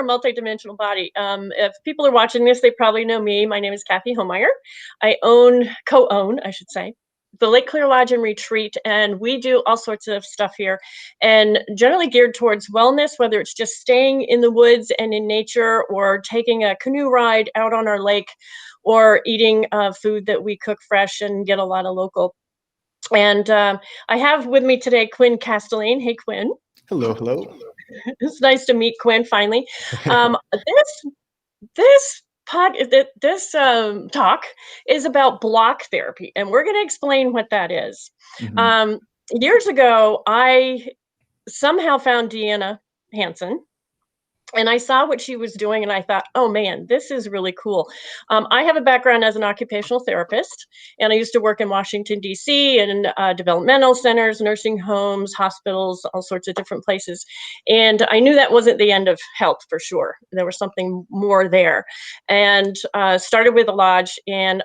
multidimensional body. If people are watching this, they probably know me. My name is Cathy Hohmeyer. I co-own, I should say, the Lake Clear Lodge and Retreat, and we do all sorts of stuff here, and generally geared towards wellness, whether it's just staying in the woods and in nature, or taking a canoe ride out on our lake, or eating food that we cook fresh and get a lot of local. And I have with me today Quinn Castelane. Hey, Quinn. Hello, hello. It's nice to meet Quinn finally. This talk is about block therapy, and we're going to explain what that is. Mhm. Years ago, I somehow found Deanna Hansen, and I saw what she was doing, and I thought, oh man, this is really cool. I have a background as an occupational therapist, and I used to work in Washington, D.C., and developmental centers, nursing homes, hospitals, all sorts of different places. And I knew that wasn't the end of health for sure. There was something more there. And started with a lodge, and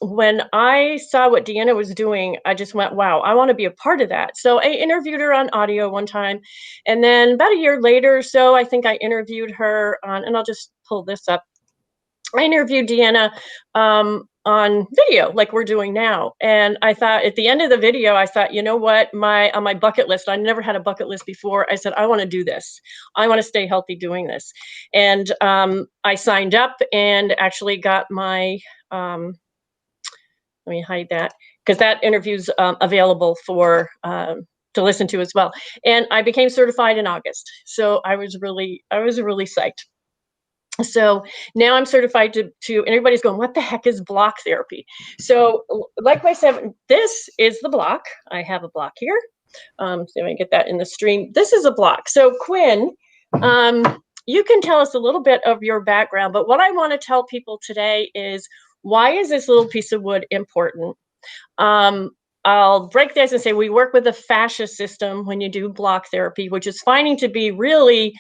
when I saw what Deanna was doing, I just went, wow, I want to be a part of that. So I interviewed her on audio one time. And then about a year later or so, I think I interviewed her on, and I'll just pull this up. I interviewed Deanna on video, like we're doing now. And I thought at the end of the video, I thought, you know what, on my bucket list, I never had a bucket list before. I said, I want to do this. I want to stay healthy doing this. And I signed up and actually got my, let me hide that, because that interview's available for to listen to as well. And I became certified in August. So I was really psyched. So now I'm certified to and everybody's going, what the heck is block therapy? So like I said, this is the block. I have a block here. So I get that in the stream. This is a block. So Quinn, you can tell us a little bit of your background, but what I want to tell people today is, why is this little piece of wood important? I'll break this and say we work with the fascia system when you do block therapy, which is finding to be really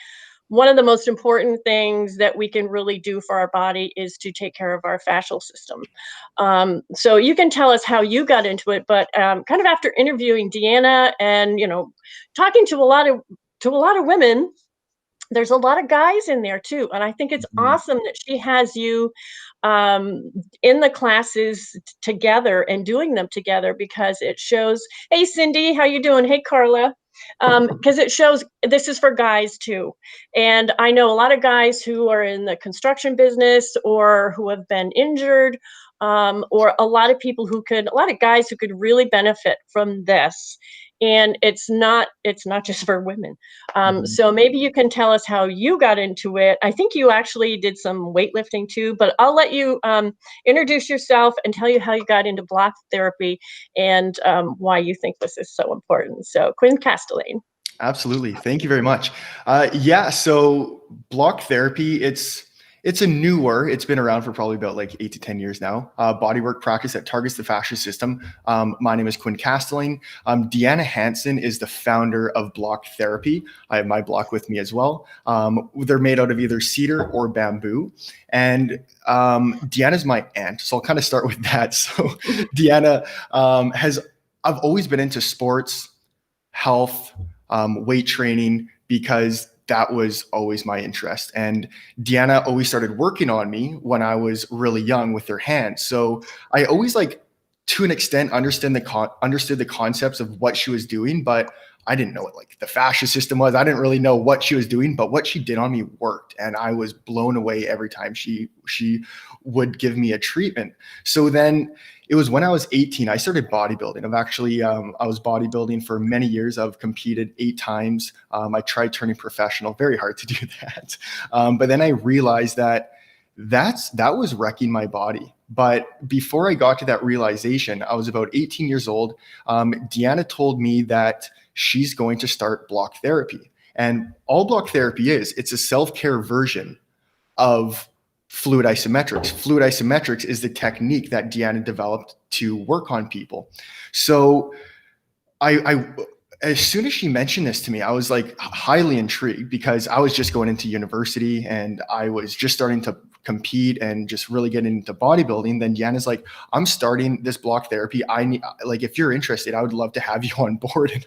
one of the most important things that we can really do for our body is to take care of our fascial system. So you can tell us how you got into it, but kind of after interviewing Deanna and, talking to a lot of women, there's a lot of guys in there too. And I think it's awesome that she has you in the classes together and doing them together, because it shows, hey, Cindy, how you doing? Hey, Carla. Because it shows this is for guys too. And I know a lot of guys who are in the construction business or who have been injured, or a lot of guys who could really benefit from this. And it's not just for women. So maybe you can tell us how you got into it. I think you actually did some weightlifting too, but I'll let you introduce yourself and tell you how you got into block therapy and why you think this is so important. So Quinn Castelane. Absolutely. Thank you very much. So block therapy, it's been around for probably about like 8 to 10 years now. Bodywork practice that targets the fascia system. My name is Quinn Castelane. Deanna Hansen is the founder of block therapy. I have my block with me as well. They're made out of either cedar or bamboo. And Deanna's my aunt. So I'll kind of start with that. So Deanna I've always been into sports, health, weight training, because that was always my interest. And Deanna always started working on me when I was really young with her hands. So I always, to an extent, understood the concepts of what she was doing, but I didn't know what the fascia system was. I didn't really know what she was doing, but what she did on me worked. And I was blown away every time she would give me a treatment. So then it was when I was 18, I started bodybuilding. I was bodybuilding for many years. I've competed 8 times. I tried turning professional, very hard to do that. But then I realized that was wrecking my body. But before I got to that realization, I was about 18 years old. Deanna told me that she's going to start block therapy. And all block therapy it's a self-care version of fluid isometrics. Fluid isometrics is the technique that Deanna developed to work on people. So I as soon as she mentioned this to me, I was highly intrigued, because I was just going into university and I was just starting to compete and just really getting into bodybuilding. Then Deanna's like, I'm starting this block therapy. If you're interested, I would love to have you on board. And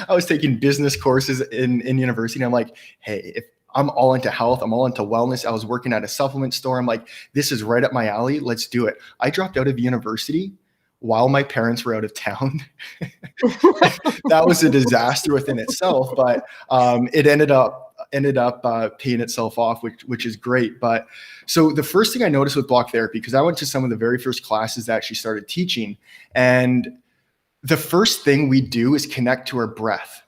I was taking business courses in university. And I'm like, hey, I'm all into health. I'm all into wellness. I was working at a supplement store. I'm like, this is right up my alley. Let's do it. I dropped out of university while my parents were out of town. That was a disaster within itself, but it ended up paying itself off, which is great. But so the first thing I noticed with block therapy, because I went to some of the very first classes that she started teaching, and the first thing we do is connect to our breath.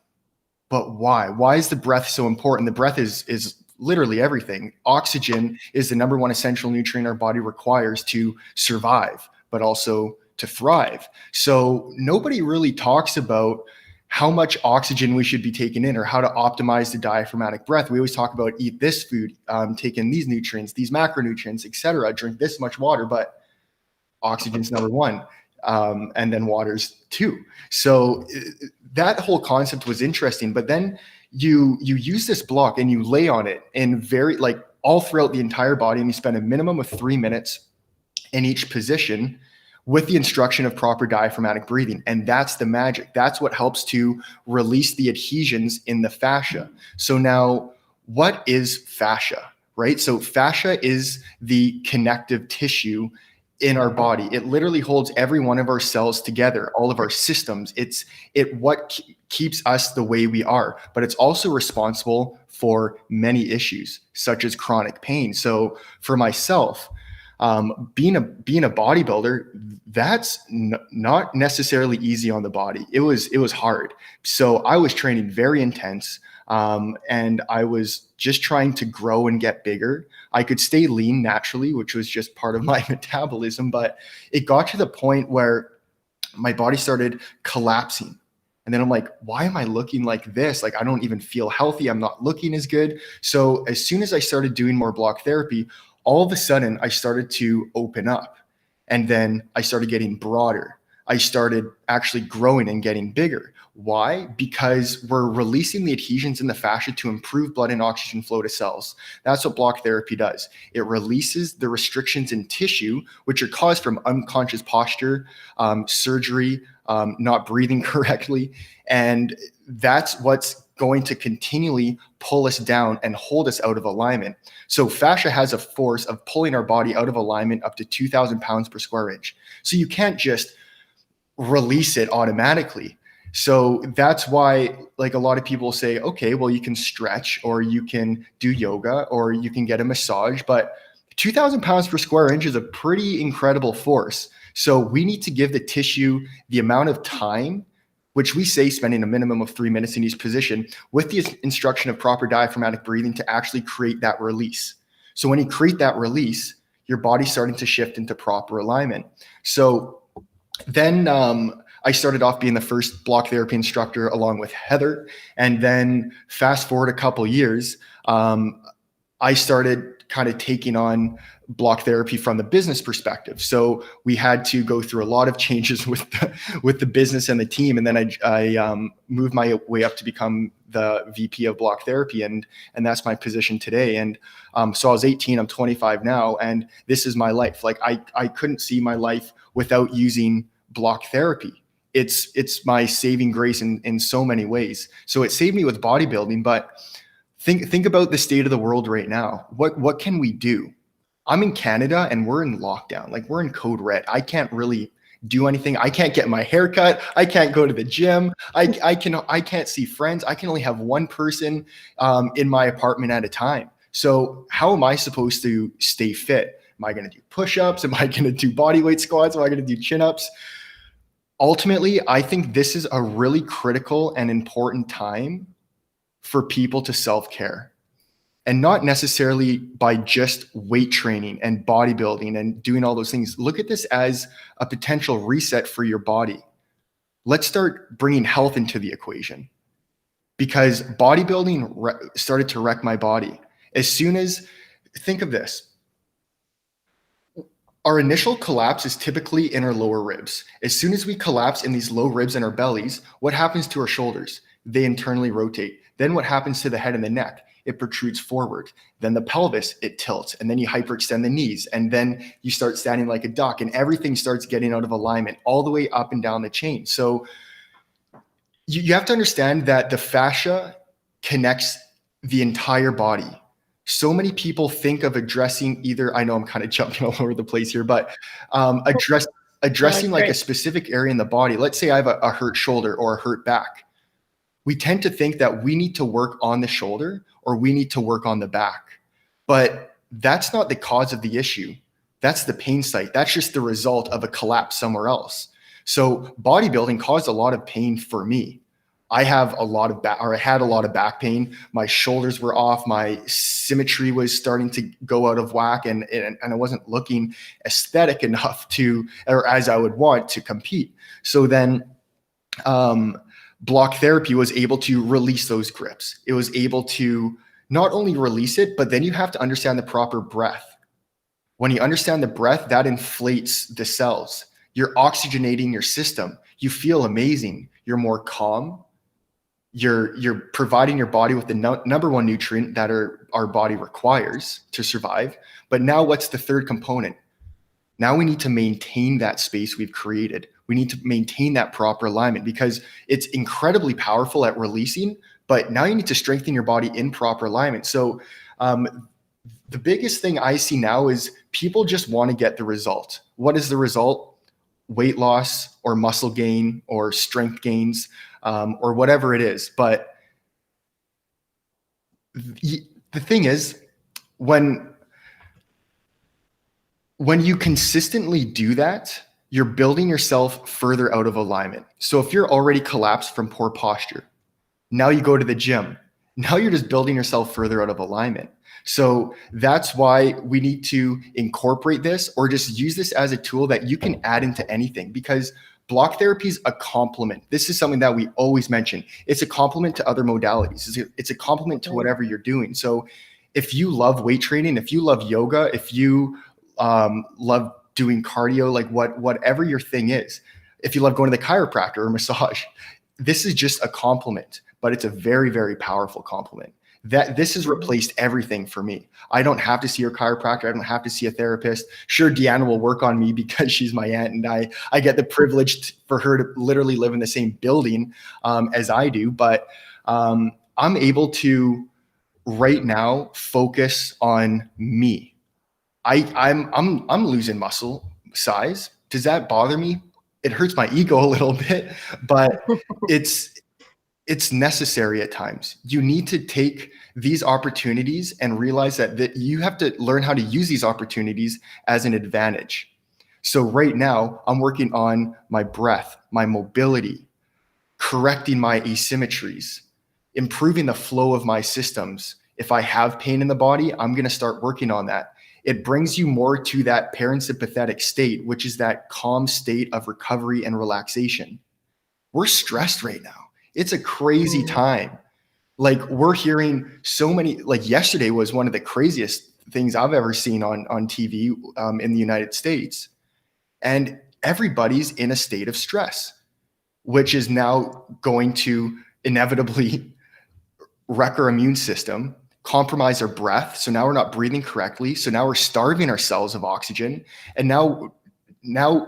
But why? Why is the breath so important? The breath is literally everything. Oxygen is the number one essential nutrient our body requires to survive, but also to thrive. So nobody really talks about how much oxygen we should be taking in or how to optimize the diaphragmatic breath. We always talk about eat this food, take in these nutrients, these macronutrients, etc. Drink this much water, but oxygen's number one. And then water's two. So that whole concept was interesting. But then you use this block and you lay on it in very like all throughout the entire body, and you spend a minimum of 3 minutes in each position with the instruction of proper diaphragmatic breathing. And that's the magic. That's what helps to release the adhesions in the fascia. So now, what is fascia, right? So fascia is the connective tissue in our body. It literally holds every one of our cells together, all of our systems. It's what keeps us the way we are, but it's also responsible for many issues such as chronic pain. So for myself, being a bodybuilder, that's not necessarily easy on the body. It was hard. So I was training very intense, and I was just trying to grow and get bigger. I could stay lean naturally, which was just part of my metabolism, but it got to the point where my body started collapsing. And then I'm like, why am I looking like this? Like, I don't even feel healthy. I'm not looking as good. So as soon as I started doing more block therapy, all of a sudden I started to open up, and then I started getting broader. I started actually growing and getting bigger. Why? Because we're releasing the adhesions in the fascia to improve blood and oxygen flow to cells. That's what block therapy does. It releases the restrictions in tissue, which are caused from unconscious posture, surgery, not breathing correctly. And that's what's going to continually pull us down and hold us out of alignment. So fascia has a force of pulling our body out of alignment up to 2,000 pounds per square inch. So you can't just release it automatically. So that's why, like, a lot of people say, okay, well, you can stretch or you can do yoga or you can get a massage, but 2,000 pounds per square inch is a pretty incredible force. So we need to give the tissue the amount of time, which we say spending a minimum of 3 minutes in each position, with the instruction of proper diaphragmatic breathing to actually create that release. So when you create that release, your body's starting to shift into proper alignment. So then I started off being the first block therapy instructor along with Heather. And then fast forward a couple years, I started kind of taking on block therapy from the business perspective. So we had to go through a lot of changes with the business and the team. And then I moved my way up to become the VP of block therapy. And that's my position today. And so I was 18, I'm 25 now. And this is my life. Like I couldn't see my life without using block therapy. It's my saving grace in so many ways. So it saved me with bodybuilding, but think about the state of the world right now. What can we do? I'm in Canada and we're in lockdown. Like, we're in code red. I can't really do anything. I can't get my hair cut. I can't go to the gym. I can't see friends. I can only have one person in my apartment at a time. So how am I supposed to stay fit? Am I going to do push-ups? Am I going to do body weight squats? Am I going to do chin-ups? Ultimately, I think this is a really critical and important time for people to self-care. And not necessarily by just weight training and bodybuilding and doing all those things. Look at this as a potential reset for your body. Let's start bringing health into the equation, because bodybuilding started to wreck my body. Think of this. Our initial collapse is typically in our lower ribs. As soon as we collapse in these low ribs in our bellies, what happens to our shoulders? They internally rotate. Then what happens to the head and the neck? It protrudes forward. Then the pelvis, it tilts, and then you hyperextend the knees, and then you start standing like a duck, and everything starts getting out of alignment all the way up and down the chain. So you have to understand that the fascia connects the entire body. So many people think of addressing either, I know I'm kind of jumping all over the place here, but addressing like a specific area in the body. Let's say I have a hurt shoulder or a hurt back. We tend to think that we need to work on the shoulder or we need to work on the back, but that's not the cause of the issue. That's the pain site. That's just the result of a collapse somewhere else. So bodybuilding caused a lot of pain for me. I have a lot of I had a lot of back pain. My shoulders were off. My symmetry was starting to go out of whack, and I wasn't looking aesthetic enough or as I would want to compete. So then, block therapy was able to release those grips. It was able to not only release it, but then you have to understand the proper breath. When you understand the breath, that inflates the cells. You're oxygenating your system. You feel amazing. You're more calm. You're providing your body with the number one nutrient that our body requires to survive. But now what's the third component? Now we need to maintain that space we've created. We need to maintain that proper alignment because it's incredibly powerful at releasing, but now you need to strengthen your body in proper alignment. So the biggest thing I see now is people just want to get the result. What is the result? Weight loss or muscle gain or strength gains or whatever it is. But the thing is, when you consistently do that, you're building yourself further out of alignment. So if you're already collapsed from poor posture, now you go to the gym, now you're just building yourself further out of alignment. So that's why we need to incorporate this or just use this as a tool that you can add into anything, because block therapy is a complement. This is something that we always mention. It's a complement to other modalities. It's a complement to whatever you're doing. So if you love weight training, if you love yoga, if you love doing cardio, like whatever your thing is, if you love going to the chiropractor or massage, this is just a complement, but it's a very, very powerful complement. That this has replaced everything for me. I don't have to see a chiropractor. I don't have to see a therapist. Sure, Deanna will work on me because she's my aunt, and I get the privilege for her to literally live in the same building as I do. But I'm able to right now focus on me. I'm losing muscle size. Does that bother me? It hurts my ego a little bit, but it's necessary at times. You need to take these opportunities and realize that you have to learn how to use these opportunities as an advantage. So right now, I'm working on my breath, my mobility, correcting my asymmetries, improving the flow of my systems. If I have pain in the body, I'm going to start working on that. It brings you more to that parasympathetic state, which is that calm state of recovery and relaxation. We're stressed right now. It's a crazy time. Like, we're hearing so many, like yesterday was one of the craziest things I've ever seen on TV in the United States. And everybody's in a state of stress, which is now going to inevitably wreck our immune system, compromise our breath. So now we're not breathing correctly. So now we're starving ourselves of oxygen. And now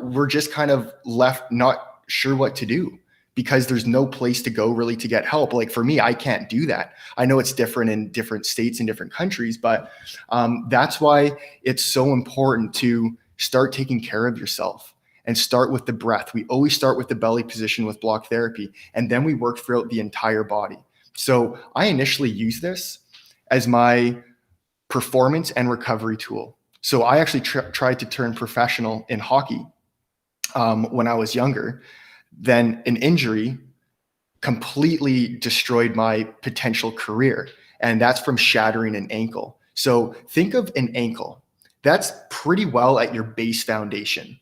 we're just kind of left not sure what to do, because there's no place to go really to get help. Like for me, I can't do that. I know it's different in different states and different countries, but that's why it's so important to start taking care of yourself and start with the breath. We always start with the belly position with block therapy, and then we work throughout the entire body. So I initially used this as my performance and recovery tool. So I actually tried to turn professional in hockey when I was younger. Then an injury completely destroyed my potential career. And that's from shattering an ankle. So think of an ankle. That's pretty well at your base foundation.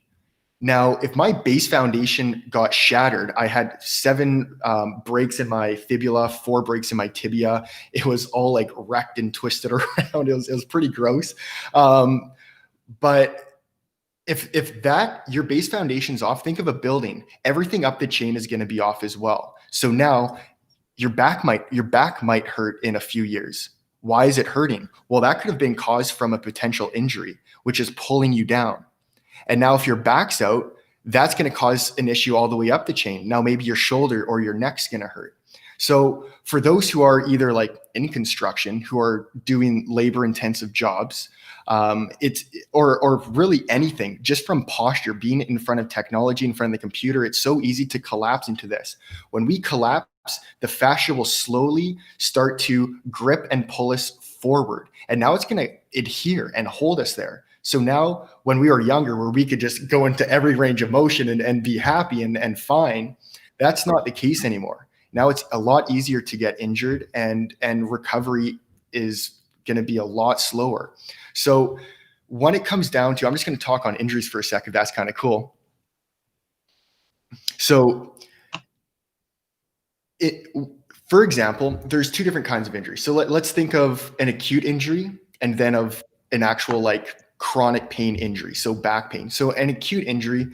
Now, if my base foundation got shattered, I had 7 breaks in my fibula, 4 breaks in my tibia. It was all like wrecked and twisted around. It was pretty gross. But if that your base foundation's off, think of a building. Everything up the chain is going to be off as well. So now your back might hurt in a few years. Why is it hurting? Well, that could have been caused from a potential injury, which is pulling you down. And now if your back's out, that's going to cause an issue all the way up the chain. Now maybe your shoulder or your neck's going to hurt. So for those who are either like in construction, who are doing labor intensive jobs, or really anything, just from posture, being in front of technology, in front of the computer, it's so easy to collapse into this. When we collapse, the fascia will slowly start to grip and pull us forward. And now it's going to adhere and hold us there. So now when we were younger, where we could just go into every range of motion and be happy and fine, that's not the case anymore. Now it's a lot easier to get injured, and recovery is going to be a lot slower. So when it comes down to, I'm just going to talk on injuries for a second. That's kind of cool. So for example, there's two different kinds of injuries. So let's think of an acute injury and then of an actual like chronic pain injury. So back pain. So an acute injury,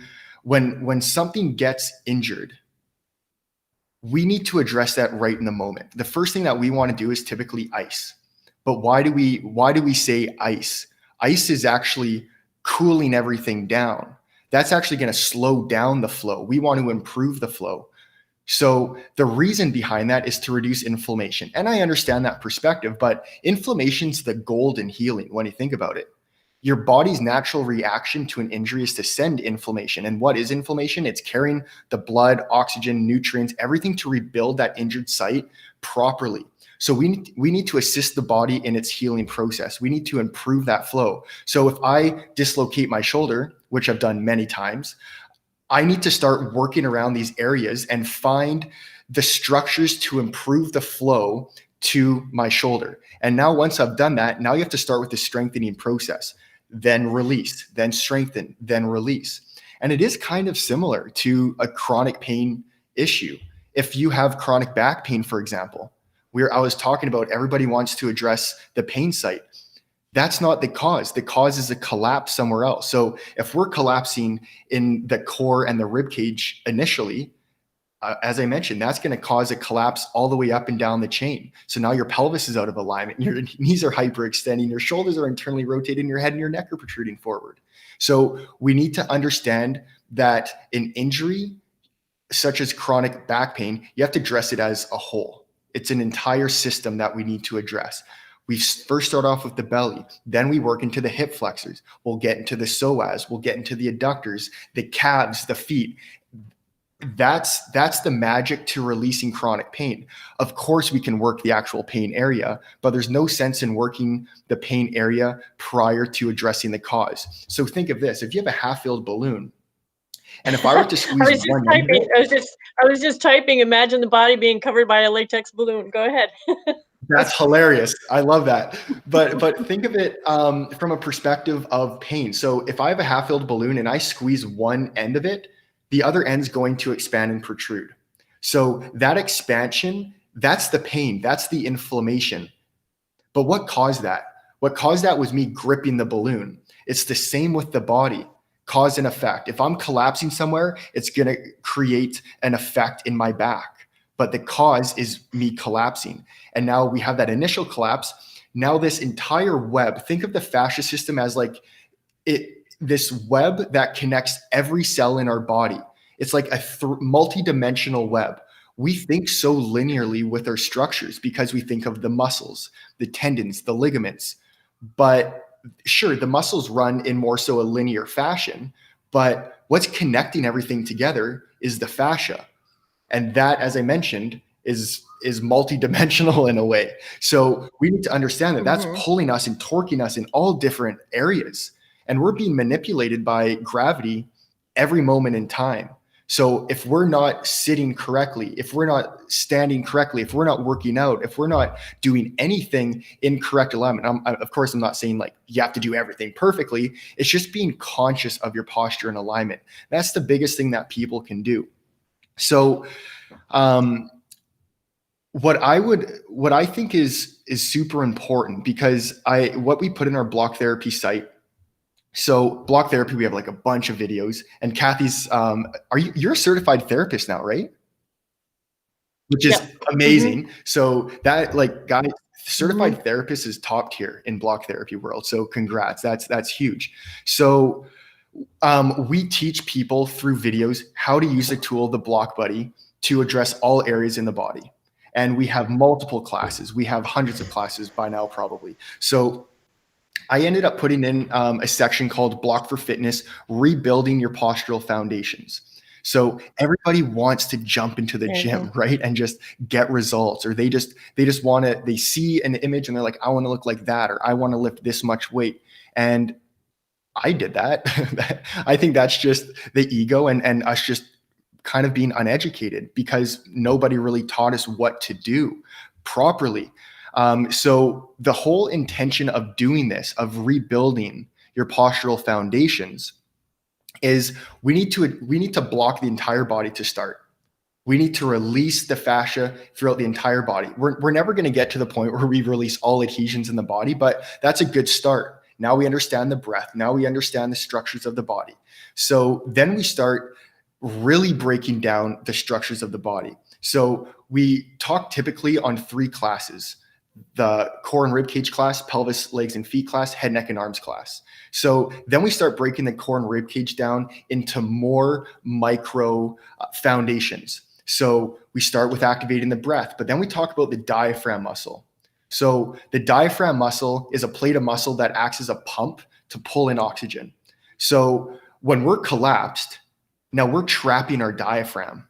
when something gets injured, we need to address that right in the moment. The first thing that we want to do is typically ice. But why do we say ice? Ice is actually cooling everything down. That's actually going to slow down the flow. We want to improve the flow. So the reason behind that is to reduce inflammation. And I understand that perspective, but inflammation's the gold in healing when you think about it. Your body's natural reaction to an injury is to send inflammation. And what is inflammation? It's carrying the blood, oxygen, nutrients, everything to rebuild that injured site properly. So we need to assist the body in its healing process. We need to improve that flow. So if I dislocate my shoulder, which I've done many times, I need to start working around these areas and find the structures to improve the flow to my shoulder. And now once I've done that, now you have to start with the strengthening process, then release, then strengthen, then release. And it is kind of similar to a chronic pain issue. If you have chronic back pain, for example, where I was talking about everybody wants to address the pain site. That's not the cause. The cause is a collapse somewhere else. So if we're collapsing in the core and the rib cage initially, as I mentioned, that's going to cause a collapse all the way up and down the chain. So now your pelvis is out of alignment, your knees are hyperextending, your shoulders are internally rotating, your head and your neck are protruding forward. So we need to understand that an injury such as chronic back pain, you have to address it as a whole. It's an entire system that we need to address. We first start off with the belly, then we work into the hip flexors. We'll get into the psoas, we'll get into the adductors, the calves, the feet. That's the magic to releasing chronic pain. Of course, we can work the actual pain area, but there's no sense in working the pain area prior to addressing the cause. So think of this: if you have a half-filled balloon, and if I were to squeeze I was just typing. Imagine the body being covered by a latex balloon. Go ahead. That's hilarious. I love that. But think of it from a perspective of pain. So if I have a half-filled balloon and I squeeze one end of it, the other end's going to expand and protrude. So that expansion, that's the pain, that's the inflammation. But what caused that? What caused that was me gripping the balloon. It's the same with the body. Cause and effect. If I'm collapsing somewhere, it's going to create an effect in my back. But the cause is me collapsing. And now we have that initial collapse. Now this entire web, think of the fascia system as like this web that connects every cell in our body. It's like a multi-dimensional web. We think so linearly with our structures because we think of the muscles, the tendons, the ligaments. But sure, the muscles run in more so a linear fashion, but what's connecting everything together is the fascia. And that, as I mentioned, is multidimensional in a way. So we need to understand that that's pulling us and torquing us in all different areas. And we're being manipulated by gravity every moment in time. So if we're not sitting correctly, if we're not standing correctly, if we're not working out, if we're not doing anything in correct alignment, of course, I'm not saying like you have to do everything perfectly. It's just being conscious of your posture and alignment. That's the biggest thing that people can do. So what I think is super important, because what we put in our block therapy site. So block therapy, we have like a bunch of videos, and Cathy's, you're a certified therapist now, right? Which is amazing. So that guy, certified therapist is top tier in block therapy world. So congrats. That's huge. So we teach people through videos how to use the tool, the Block Buddy, to address all areas in the body. And we have multiple classes. We have hundreds of classes by now, probably. So I ended up putting in a section called Block for Fitness, Rebuilding Your Postural Foundations. So everybody wants to jump into the gym, right? And just get results, or they just want to, they see an image and they're like, I want to look like that, or I want to lift this much weight. And I did that. I think that's just the ego and us just kind of being uneducated because nobody really taught us what to do properly. So the whole intention of doing this, of rebuilding your postural foundations, is we need to block the entire body to start. We need to release the fascia throughout the entire body. We're never going to get to the point where we release all adhesions in the body, but that's a good start. Now we understand the breath. Now we understand the structures of the body. So then we start really breaking down the structures of the body. So we talk typically on 3 classes: the core and rib cage class, pelvis, legs, and feet class, head, neck, and arms class. So then we start breaking the core and rib cage down into more micro foundations. So we start with activating the breath, but then we talk about the diaphragm muscle. So the diaphragm muscle is a plate of muscle that acts as a pump to pull in oxygen. So when we're collapsed, now we're trapping our diaphragm,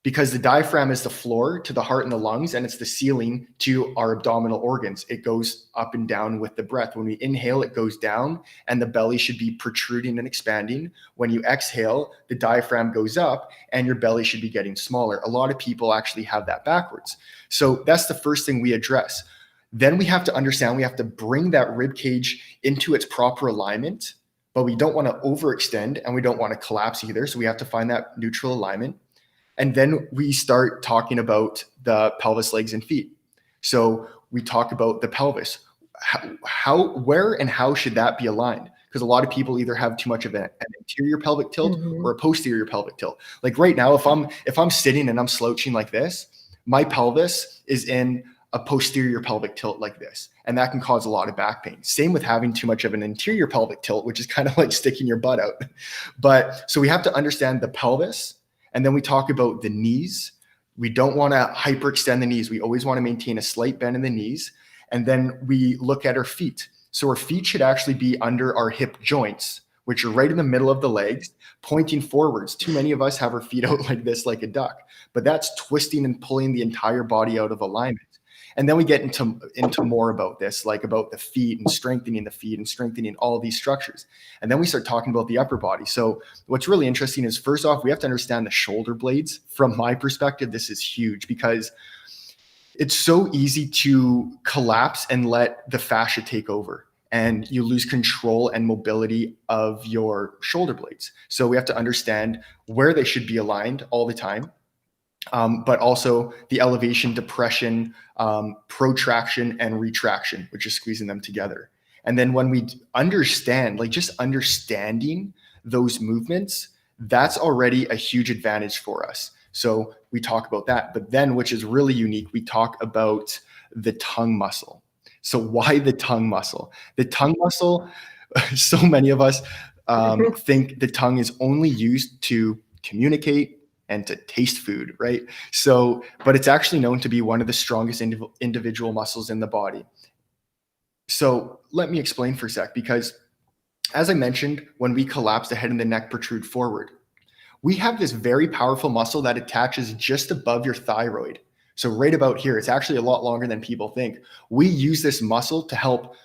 because the diaphragm is the floor to the heart and the lungs, and it's the ceiling to our abdominal organs. It goes up and down with the breath. When we inhale, it goes down, and the belly should be protruding and expanding. When you exhale, the diaphragm goes up, and your belly should be getting smaller. A lot of people actually have that backwards. So that's the first thing we address. Then we have to understand, we have to bring that rib cage into its proper alignment, but we don't want to overextend, and we don't want to collapse either. So we have to find that neutral alignment. And then we start talking about the pelvis, legs, and feet. So we talk about the pelvis. Where and how should that be aligned? Because a lot of people either have too much of an anterior pelvic tilt or a posterior pelvic tilt. Like right now, if I'm sitting and I'm slouching like this, my pelvis is in a posterior pelvic tilt like this, and that can cause a lot of back pain. Same with having too much of an interior pelvic tilt, which is kind of like sticking your butt out. But so we have to understand the pelvis. And then we talk about the knees. We don't want to hyperextend the knees. We always want to maintain a slight bend in the knees. And then we look at our feet. So our feet should actually be under our hip joints, which are right in the middle of the legs, pointing forwards. Too many of us have our feet out like this, like a duck, but that's twisting and pulling the entire body out of alignment. And then we get into more about this, like about the feet and strengthening all of these structures. And then we start talking about the upper body. So what's really interesting is, first off, we have to understand the shoulder blades. From my perspective, this is huge because it's so easy to collapse and let the fascia take over, and you lose control and mobility of your shoulder blades. So we have to understand where they should be aligned all the time. But also the elevation, depression, protraction, and retraction, which is squeezing them together. And then when we understand, like just understanding those movements, that's already a huge advantage for us. So we talk about that. But then, which is really unique, we talk about the tongue muscle. So why the tongue muscle? The tongue muscle, so many of us think the tongue is only used to communicate and to taste food, right? So, but it's actually known to be one of the strongest individual muscles in the body. So let me explain for a sec, because as I mentioned, when we collapse, the head and the neck protrude forward. We have this very powerful muscle that attaches just above your thyroid. So right about here, it's actually a lot longer than people think. We use this muscle to help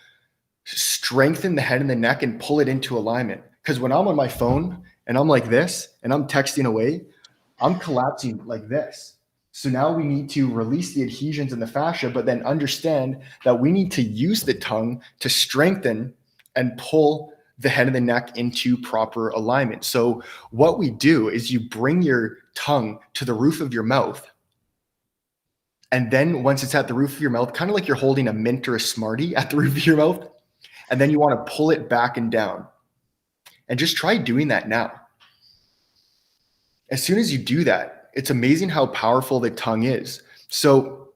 strengthen the head and the neck and pull it into alignment. Because when I'm on my phone and I'm like this and I'm texting away, I'm collapsing like this. So now we need to release the adhesions in the fascia, but then understand that we need to use the tongue to strengthen and pull the head and the neck into proper alignment. So what we do is you bring your tongue to the roof of your mouth. And then once it's at the roof of your mouth, kind of like you're holding a mint or a Smartie at the roof of your mouth, and then you want to pull it back and down. And just try doing that now. As soon as you do that, it's amazing how powerful the tongue is. So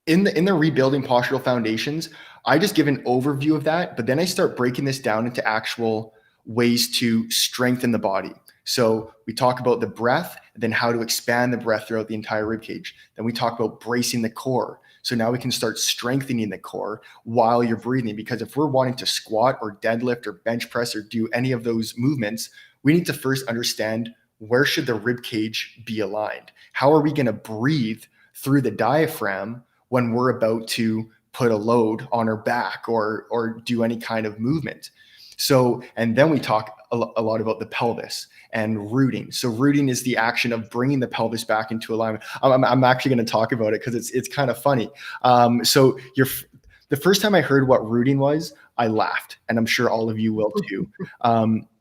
in the rebuilding postural foundations, I just give an overview of that, but then I start breaking this down into actual ways to strengthen the body. So we talk about the breath, then how to expand the breath throughout the entire rib cage. Then we talk about bracing the core. So now we can start strengthening the core while you're breathing, because if we're wanting to squat or deadlift or bench press or do any of those movements, we need to first understand, where should the rib cage be aligned? How are we going to breathe through the diaphragm when we're about to put a load on our back or do any kind of movement? So, and then we talk a lot about the pelvis and rooting. So rooting is the action of bringing the pelvis back into alignment. I'm actually going to talk about it because it's kind of funny. So the first time I heard what rooting was, I laughed, and I'm sure all of you will too.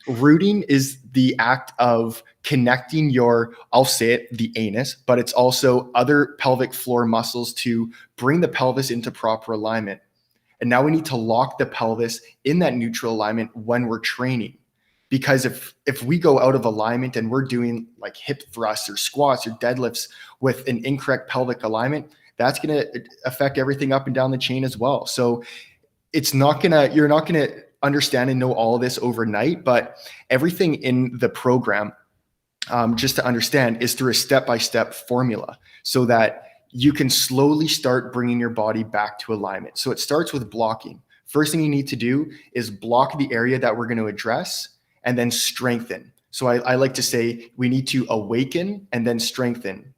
Rooting is the act of connecting your, I'll say it, the anus, but it's also other pelvic floor muscles to bring the pelvis into proper alignment. And now we need to lock the pelvis in that neutral alignment when we're training. Because if we go out of alignment and we're doing like hip thrusts or squats or deadlifts with an incorrect pelvic alignment, that's going to affect everything up and down the chain as well. So you're not going to understand and know all of this overnight, but everything in the program, just to understand, is through a step-by-step formula so that you can slowly start bringing your body back to alignment. So it starts with blocking. First thing you need to do is block the area that we're going to address and then strengthen. So I like to say we need to awaken and then strengthen.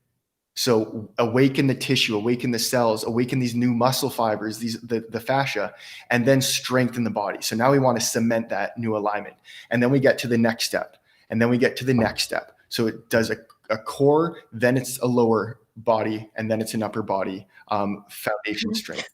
So awaken the tissue, awaken the cells, awaken these new muscle fibers, the fascia, and then strengthen the body. So now we want to cement that new alignment. And then we get to the next step. And then we get to the next step. So it does a core, then it's a lower body, and then it's an upper body foundation strength.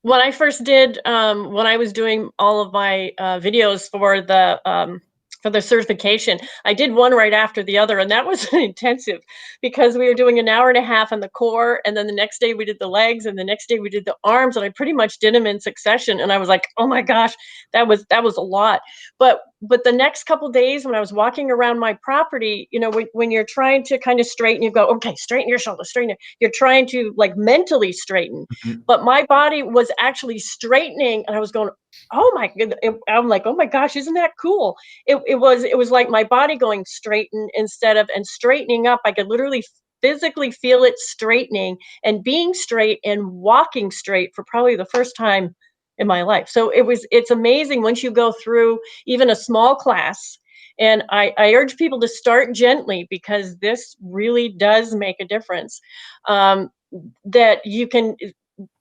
What I first did when I was doing all of my videos for the certification, I did one right after the other, and that was intensive because we were doing an hour and a half on the core, and then the next day we did the legs, and the next day we did the arms, and I pretty much did them in succession. And I was like, oh my gosh, that was a lot. But the next couple days when I was walking around my property, when you're trying to kind of straighten, you go, okay, straighten your shoulder, straighten it. You're trying to like mentally straighten, but my body was actually straightening, and I was going, oh my goodness. I'm like, oh my gosh, isn't that cool? It was like my body going straighten instead of, and straightening up. I could literally physically feel it straightening and being straight and walking straight for probably the first time in my life. So it's amazing once you go through even a small class. And I urge people to start gently, because this really does make a difference. That you can,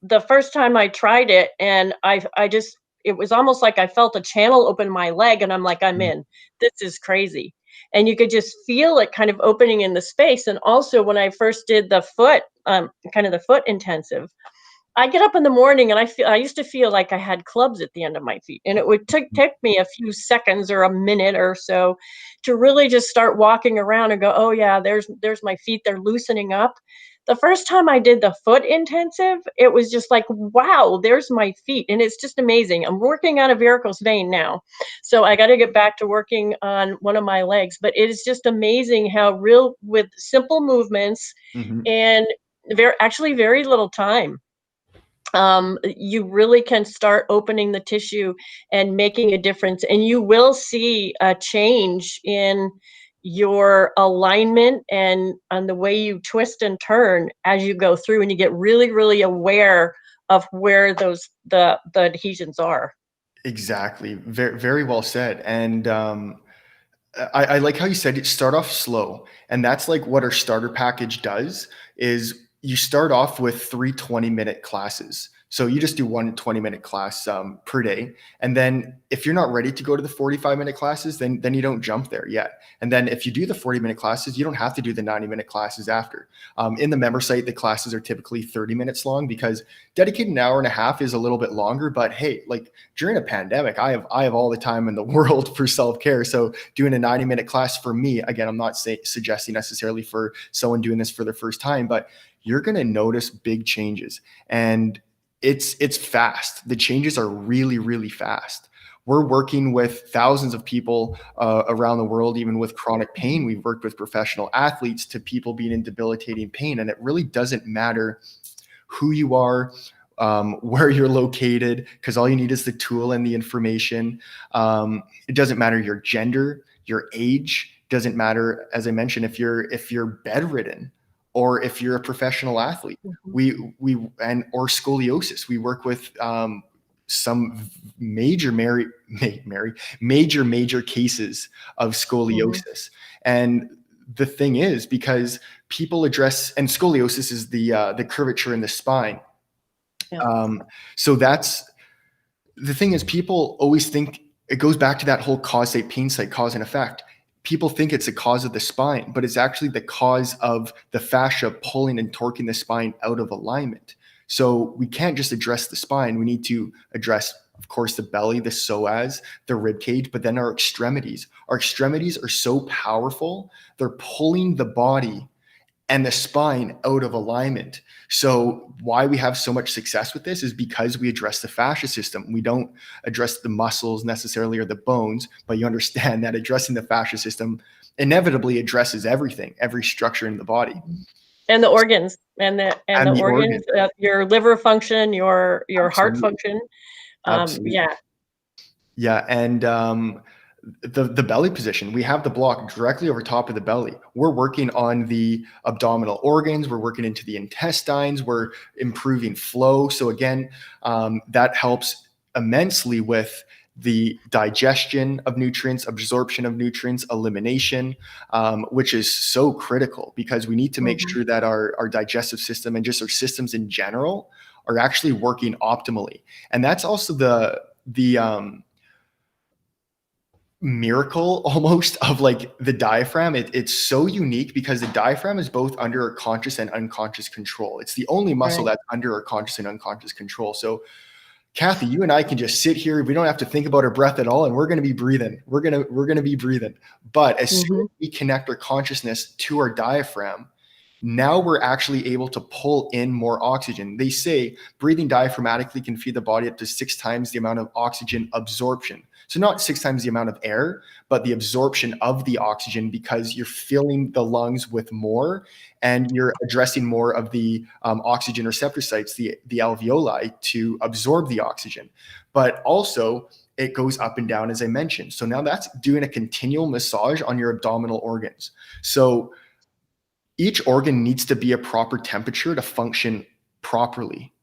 the first time I tried it, and it was almost like I felt a channel open my leg, and I'm like, I'm in. This is crazy. And you could just feel it kind of opening in the space. And also when I first did the foot, kind of the foot intensive, I get up in the morning and I used to feel like I had clubs at the end of my feet, and it would take me a few seconds or a minute or so to really just start walking around and go, oh yeah, there's my feet, they're loosening up. The first time I did the foot intensive, it was just like, wow, there's my feet. And it's just amazing. I'm working on a varicose vein now, so I got to get back to working on one of my legs. But it is just amazing how with simple movements and actually very little time, you really can start opening the tissue and making a difference. And you will see a change in your alignment and on the way you twist and turn as you go through, and you get really, really aware of where the adhesions are. Exactly. Very, very well said. And I like how you said it, start off slow. And that's like what our starter package does, is you start off with 3 20-minute classes. So you just do 1 20-minute class per day. And then if you're not ready to go to the 45-minute classes, then you don't jump there yet. And then if you do the 40-minute classes, you don't have to do the 90-minute classes after. In the member site, the classes are typically 30 minutes long, because dedicated an hour and a half is a little bit longer. But hey, like during a pandemic, I have all the time in the world for self-care. So doing a 90-minute class for me, again, I'm not suggesting necessarily for someone doing this for the first time, but you're going to notice big changes. And it's fast. The changes are really, really fast. We're working with thousands of people around the world, even with chronic pain. We've worked with professional athletes to people being in debilitating pain. And it really doesn't matter who you are, where you're located, because all you need is the tool and the information. It doesn't matter your gender, your age doesn't matter. As I mentioned, if you're bedridden or if you're a professional athlete, or scoliosis, we work with some major cases of scoliosis. And the thing is, because people address, and scoliosis is the curvature in the spine. So that's the thing, is people always think it goes back to that whole cause site, pain site, cause and effect. People think it's a cause of the spine, but it's actually the cause of the fascia pulling and torquing the spine out of alignment. So we can't just address the spine. We need to address, of course, the belly, the psoas, the rib cage, but then our extremities. Our extremities are so powerful. They're pulling the body and the spine out of alignment. So why we have so much success with this is because we address the fascia system. We don't address the muscles necessarily or the bones, but you understand that addressing the fascia system inevitably addresses everything, every structure in the body. And the organs, and the organs, your liver function, your heart function. Yeah, and the belly position, we have the block directly over top of the belly. We're working on the abdominal organs. We're working into the intestines. We're improving flow. So again, that helps immensely with the digestion of nutrients, absorption of nutrients, elimination, which is so critical, because we need to make sure that our digestive system and just our systems in general are actually working optimally. And that's also the miracle almost of like the diaphragm. It's so unique because the diaphragm is both under our conscious and unconscious control. It's the only muscle that's under our conscious and unconscious control. So Cathy, you and I can just sit here. We don't have to think about our breath at all, and we're going to be breathing. We're going to be breathing. But as soon as we connect our consciousness to our diaphragm, now we're actually able to pull in more oxygen. They say breathing diaphragmatically can feed the body up to 6 times the amount of oxygen absorption. So not 6 times the amount of air, but the absorption of the oxygen, because you're filling the lungs with more and you're addressing more of the oxygen receptor sites, the alveoli, to absorb the oxygen. But also it goes up and down, as I mentioned. So now that's doing a continual massage on your abdominal organs. So each organ needs to be a proper temperature to function properly.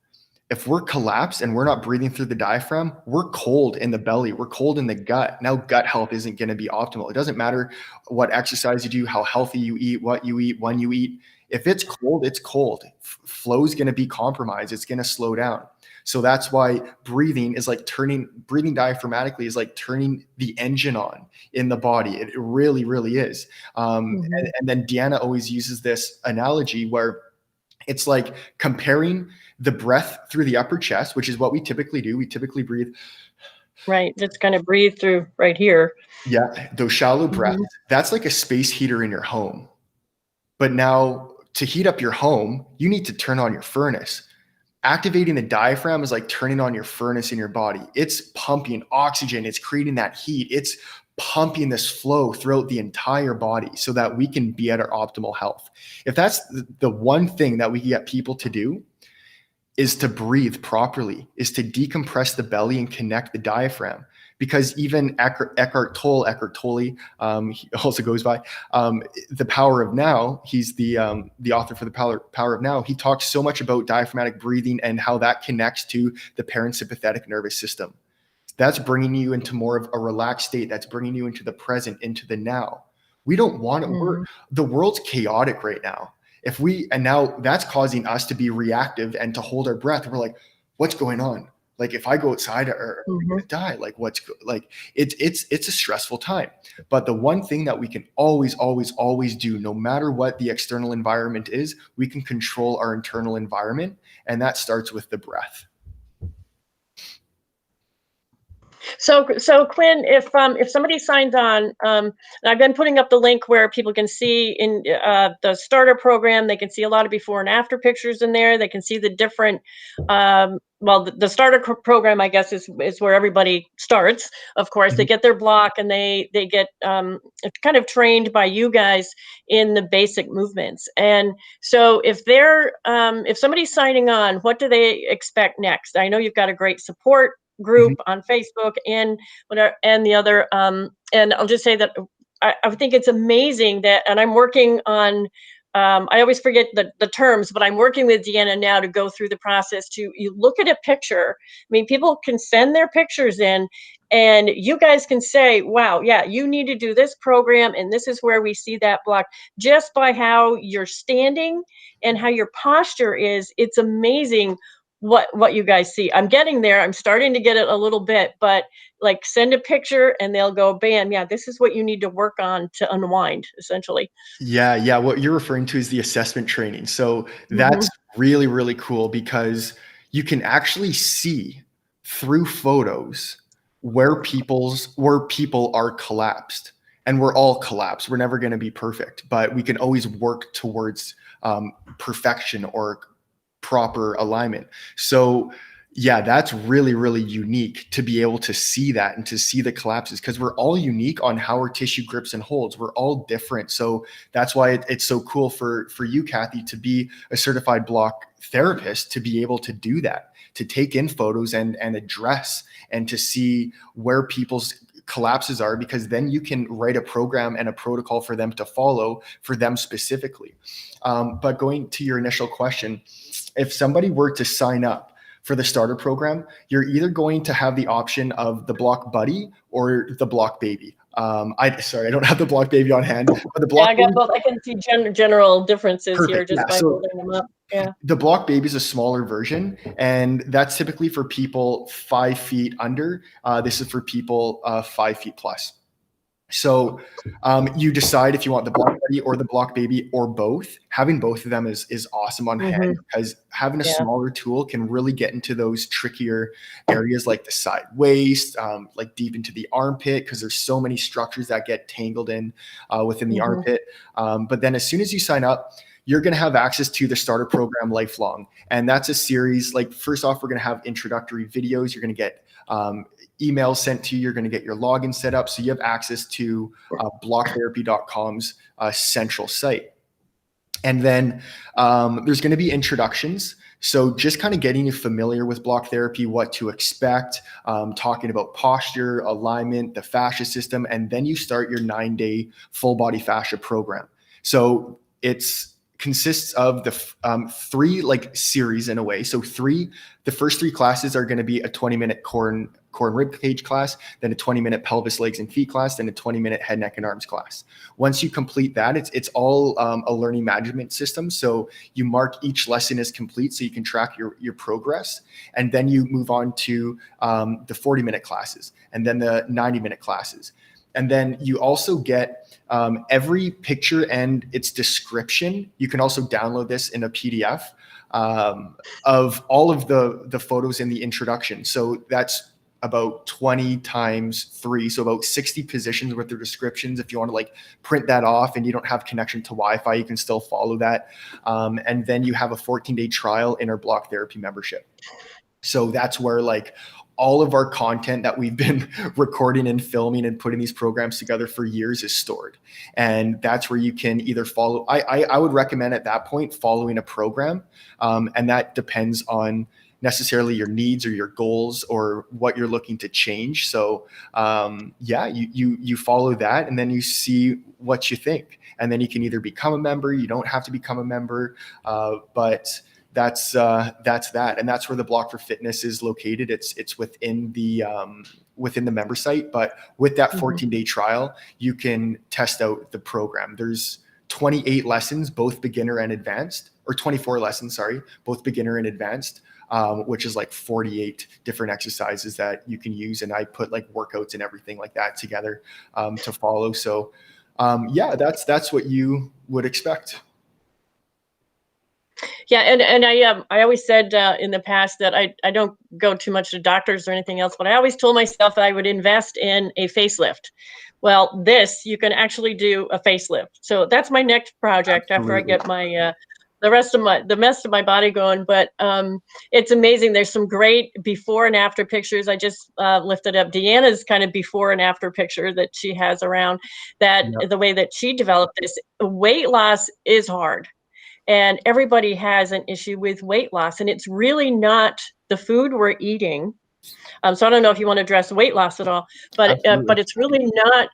If we're collapsed and we're not breathing through the diaphragm, we're cold in the belly, we're cold in the gut. Now gut health isn't going to be optimal. It doesn't matter what exercise you do, how healthy you eat, what you eat, when you eat. If it's cold, it's cold. Flow is going to be compromised. It's going to slow down. So that's why breathing diaphragmatically is like turning the engine on in the body. It really, really is. And then Deanna always uses this analogy where it's like comparing the breath through the upper chest, which is what we typically do. We typically breathe. Right. That's kind of breathe through right here. Yeah. Those shallow breaths, that's like a space heater in your home. But now to heat up your home, you need to turn on your furnace. Activating the diaphragm is like turning on your furnace in your body. It's pumping oxygen. It's creating that heat. It's pumping this flow throughout the entire body so that we can be at our optimal health. If that's the one thing that we can get people to do, is to breathe properly, is to decompress the belly and connect the diaphragm. Because even Eckhart Tolle, he also goes by The Power of Now. He's the author for The Power of Now. He talks so much about diaphragmatic breathing and how that connects to the parasympathetic nervous system. That's bringing you into more of a relaxed state. That's bringing you into the present, into the now. We don't want it. The world's chaotic right now. And now that's causing us to be reactive and to hold our breath. We're like, what's going on? Like, if I go outside, are we gonna die? Like, it's a stressful time. But the one thing that we can always do, no matter what the external environment is, we can control our internal environment. And that starts with the breath. So Quinn, if somebody signs on, and I've been putting up the link where people can see in the starter program, they can see a lot of before and after pictures in there. They can see the different, the starter program, I guess, is where everybody starts. Of course, they get their block and they get kind of trained by you guys in the basic movements. And so if somebody's signing on, what do they expect next? I know you've got a great support group on Facebook and whatever, and the other, and I'll just say that I think it's amazing that, and I'm working on, I always forget the terms, but I'm working with Deanna now to go through the process to, you look at a picture. I mean, people can send their pictures in, and you guys can say, wow, yeah, you need to do this program, and this is where we see that block, just by how you're standing and how your posture is. It's amazing what you guys see. I'm getting there. I'm starting to get it a little bit, but like, send a picture and they'll go, bam, yeah, this is what you need to work on to unwind, essentially. Yeah, yeah. What you're referring to is the assessment training. So Hmm. that's really, really cool because you can actually see through photos where people are collapsed. And we're all collapsed. We're never going to be perfect, but we can always work towards perfection or proper alignment. So yeah, that's really, really unique to be able to see that and to see the collapses, because we're all unique on how our tissue grips and holds. We're all different. So that's why it's so cool for you, Cathy, to be a certified block therapist, to be able to do that, to take in photos and address and to see where people's collapses are, because then you can write a program and a protocol for them to follow for them specifically. But going to your initial question, if somebody were to sign up for the starter program, you're either going to have the option of the Block Buddy or the Block Baby. I don't have the Block Baby on hand, but the Yeah, Block I got Baby, both. I can see general differences here perfect. Yeah. just by So holding them up. Yeah. the Block Baby is a smaller version, and that's typically for people 5 feet under. This is for people 5 feet plus. So you decide if you want the Block Buddy or the Block Baby or both. Having both of them is awesome on hand, Hmm. because having a Yeah. smaller tool can really get into those trickier areas like the side waist, like deep into the armpit, because there's so many structures that get tangled in within the Hmm. armpit. But then as soon as you sign up, you're going to have access to the starter program lifelong. And that's a series. Like, first off, we're going to have introductory videos. You're going to get emails sent to you. You're going to get your login set up. So you have access to blocktherapy.com's central site. And then there's going to be introductions. So just kind of getting you familiar with block therapy, what to expect, talking about posture, alignment, the fascia system, and then you start your 9-day full body fascia program. So it's consists of the three like series in a way. So the first three classes are going to be a 20-minute core and rib cage class, then a 20-minute pelvis, legs, and feet class, then a 20-minute head, neck, and arms class. Once you complete that, it's all a learning management system. So you mark each lesson as complete so you can track your progress. And then you move on to the 40-minute classes and then the 90-minute classes. And then you also get every picture and its description. You can also download this in a PDF of all of the photos in the introduction. So that's about 20 times 3, so about 60 positions with their descriptions. If you want to like print that off and you don't have connection to Wi-Fi, you can still follow that. And then you have a 14-day trial in our block therapy membership. So that's where like all of our content that we've been recording and filming and putting these programs together for years is stored. And that's where you can either follow. I would recommend at that point following a program. And that depends on necessarily your needs or your goals or what you're looking to change. So you follow that and then you see what you think. And then you can either become a member, you don't have to become a member, but that's that, and that's where the Block for Fitness is located. It's within the member site, but with that 14-day trial, you can test out the program. There's 28 lessons, both beginner and advanced, or 24 lessons, sorry, both beginner and advanced, which is like 48 different exercises that you can use. And I put like workouts and everything like that together to follow. So that's what you would expect. Yeah, and I always said in the past that I don't go too much to doctors or anything else, but I always told myself that I would invest in a facelift. Well, this, you can actually do a facelift. So that's my next project after I Absolutely. get my the rest of my body going. But it's amazing. There's some great before and after pictures. I just lifted up Deanna's kind of before and after picture that she has around, that Yep. the way that she developed this. Weight loss is hard. And everybody has an issue with weight loss. And it's really not the food we're eating. So I don't know if you want to address weight loss at all, but Absolutely. it's really not.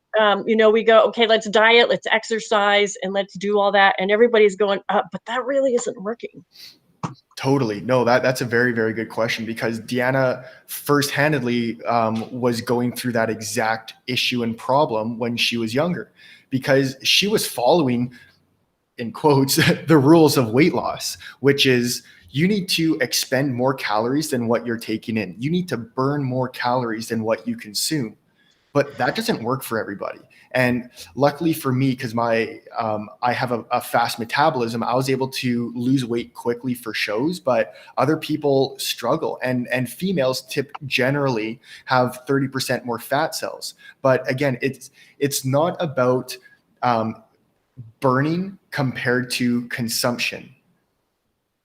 We go, okay, let's diet, let's exercise, and let's do all that, and everybody's going, but that really isn't working. Totally. No, that's a very, very good question, because Deanna first-handedly was going through that exact issue and problem when she was younger, because she was following, in quotes, the rules of weight loss, which is you need to expend more calories than what you're taking in. You need to burn more calories than what you consume. But that doesn't work for everybody. And luckily for me, because I have a fast metabolism, I was able to lose weight quickly for shows, but other people struggle. And females generally have 30% more fat cells. But again, it's not about burning compared to consumption.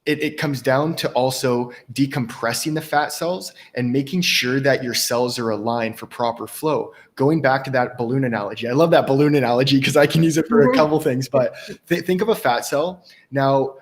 It comes down to also decompressing the fat cells and making sure that your cells are aligned for proper flow. Going back to that balloon analogy, I love that balloon analogy because I can use it for a couple things, but think of a fat cell. Now,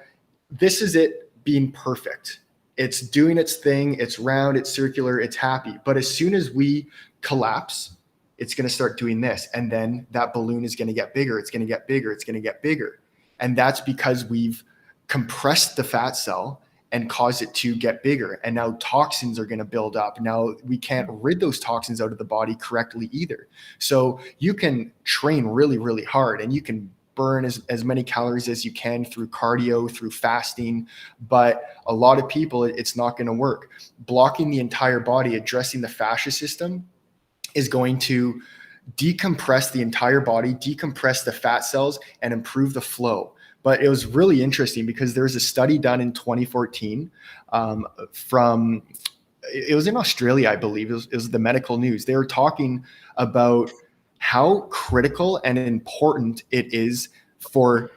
this is it being perfect. It's doing its thing, it's round, it's circular, it's happy. But as soon as we collapse, it's going to start doing this. And then that balloon is going to get bigger, it's going to get bigger, it's going to get bigger. And that's because we've compress the fat cell and cause it to get bigger. And now toxins are going to build up. Now we can't rid those toxins out of the body correctly either. So you can train really, really hard, and you can burn as many calories as you can through cardio, through fasting. But a lot of people, it's not going to work. Blocking the entire body, addressing the fascia system, is going to decompress the entire body, decompress the fat cells, and improve the flow. But it was really interesting because there was a study done in 2014 it was in Australia, I believe. It was the medical news. They were talking about how critical and important it is for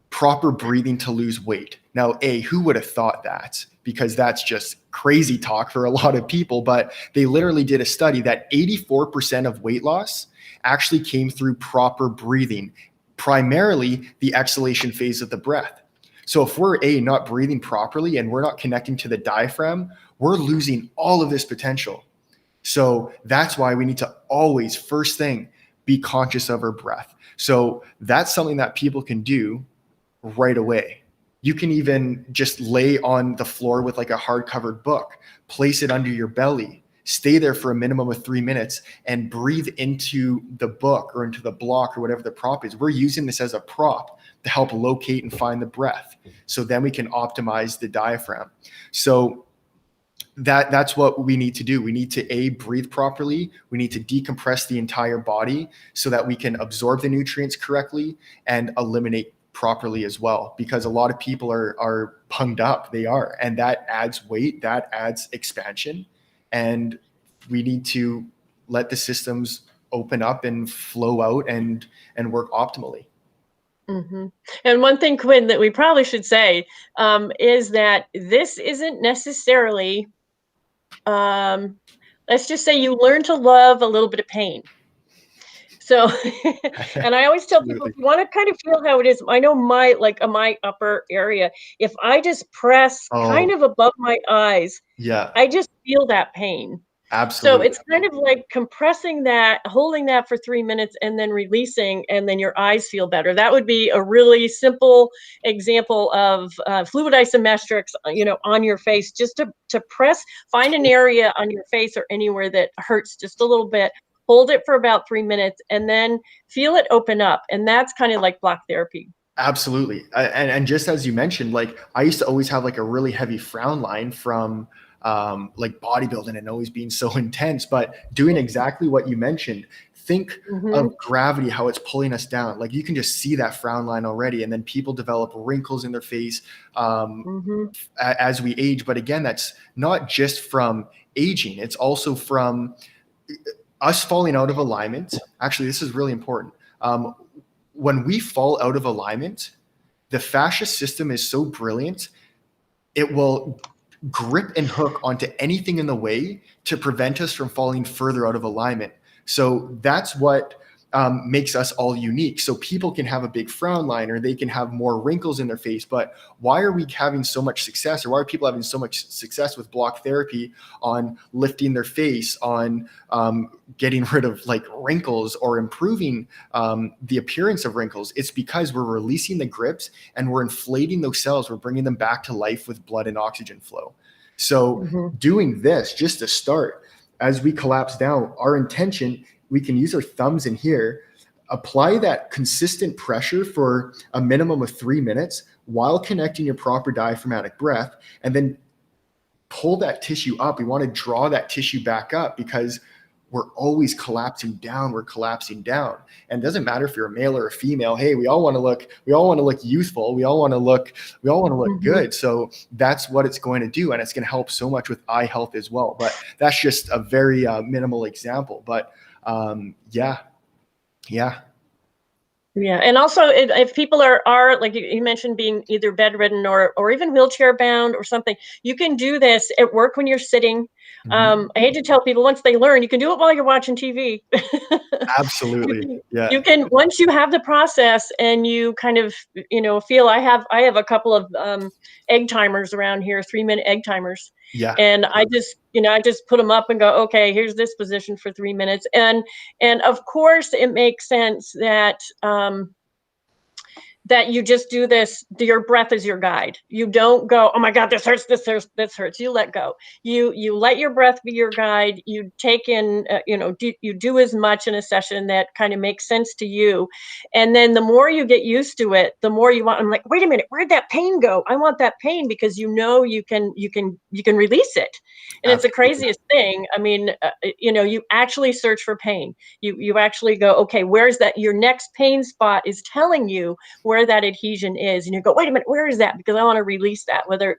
proper breathing to lose weight. Now, who would have thought that? Because that's just crazy talk for a lot of people. But they literally did a study that 84% of weight loss actually came through proper breathing, primarily the exhalation phase of the breath. So if we're not breathing properly and we're not connecting to the diaphragm, we're losing all of this potential. So that's why we need to always, first thing, be conscious of our breath. So that's something that people can do right away. You can even just lay on the floor with like a hard covered book, place it under your belly, stay there for a minimum of 3 minutes and breathe into the book or into the block or whatever the prop is. We're using this as a prop to help locate and find the breath. So then we can optimize the diaphragm. So that's what we need to do. We need to breathe properly. We need to decompress the entire body so that we can absorb the nutrients correctly and eliminate properly as well, because a lot of people are punged up. They are, and that adds weight, that adds expansion, and we need to let the systems open up and flow out and work optimally. Mm-hmm. And one thing, Quinn, that we probably should say is that this isn't necessarily, let's just say you learn to love a little bit of pain. So, and I always tell people, if you want to kind of feel how it is, I know my upper area, if I just press kind of above my eyes, I just feel that pain. Absolutely. So it's kind of like compressing that, holding that for 3 minutes and then releasing, and then your eyes feel better. That would be a really simple example of fluid isometrics, on your face, just to press, find an area on your face or anywhere that hurts just a little bit, hold it for about 3 minutes, and then feel it open up. And that's kind of like block therapy. Absolutely. And just as you mentioned, like I used to always have like a really heavy frown line from like bodybuilding and always being so intense, but doing exactly what you mentioned. Think of gravity, how it's pulling us down. Like you can just see that frown line already. And then people develop wrinkles in their face as we age. But again, that's not just from aging. It's also from us falling out of alignment. Actually, this is really important. When we fall out of alignment, the fascia system is so brilliant, it will grip and hook onto anything in the way to prevent us from falling further out of alignment. So that's what makes us all unique. So people can have a big frown line, or they can have more wrinkles in their face. But why are we having so much success, or why are people having so much success with block therapy on lifting their face, on getting rid of like wrinkles, or improving the appearance of wrinkles? It's because we're releasing the grips and we're inflating those cells. We're bringing them back to life with blood and oxygen flow. So doing this, just to start, as we collapse down, our intention, we can use our thumbs in here, apply that consistent pressure for a minimum of 3 minutes while connecting your proper diaphragmatic breath, and then pull that tissue up. We want to draw that tissue back up because we're always collapsing down. We're collapsing down. And it doesn't matter if you're a male or a female. Hey, we all want to look youthful. We all want to look good. So that's what it's going to do. And it's going to help so much with eye health as well. But that's just a very minimal example. But yeah. And also, if people are like you mentioned, being either bedridden or even wheelchair bound or something, you can do this at work when you're sitting. I hate to tell people, once they learn, you can do it while you're watching TV. Absolutely. Yeah. You can, once you have the process and you kind of, feel, I have a couple of egg timers around here, 3-minute egg timers. Yeah. And I just put them up and go, okay, here's this position for 3 minutes. And of course it makes sense that that you just do this, your breath is your guide. You don't go, oh my God, this hurts, this hurts, this hurts. You let go. You let your breath be your guide. You take in, you do as much in a session that kind of makes sense to you. And then the more you get used to it, the more you want, I'm like, wait a minute, where'd that pain go? I want that pain, because you can release it. And it's the craziest thing. I mean, you actually search for pain. You actually go, okay, where's that? Your next pain spot is telling you where that adhesion is, and you go, wait a minute, where is that? Because I want to release that, whether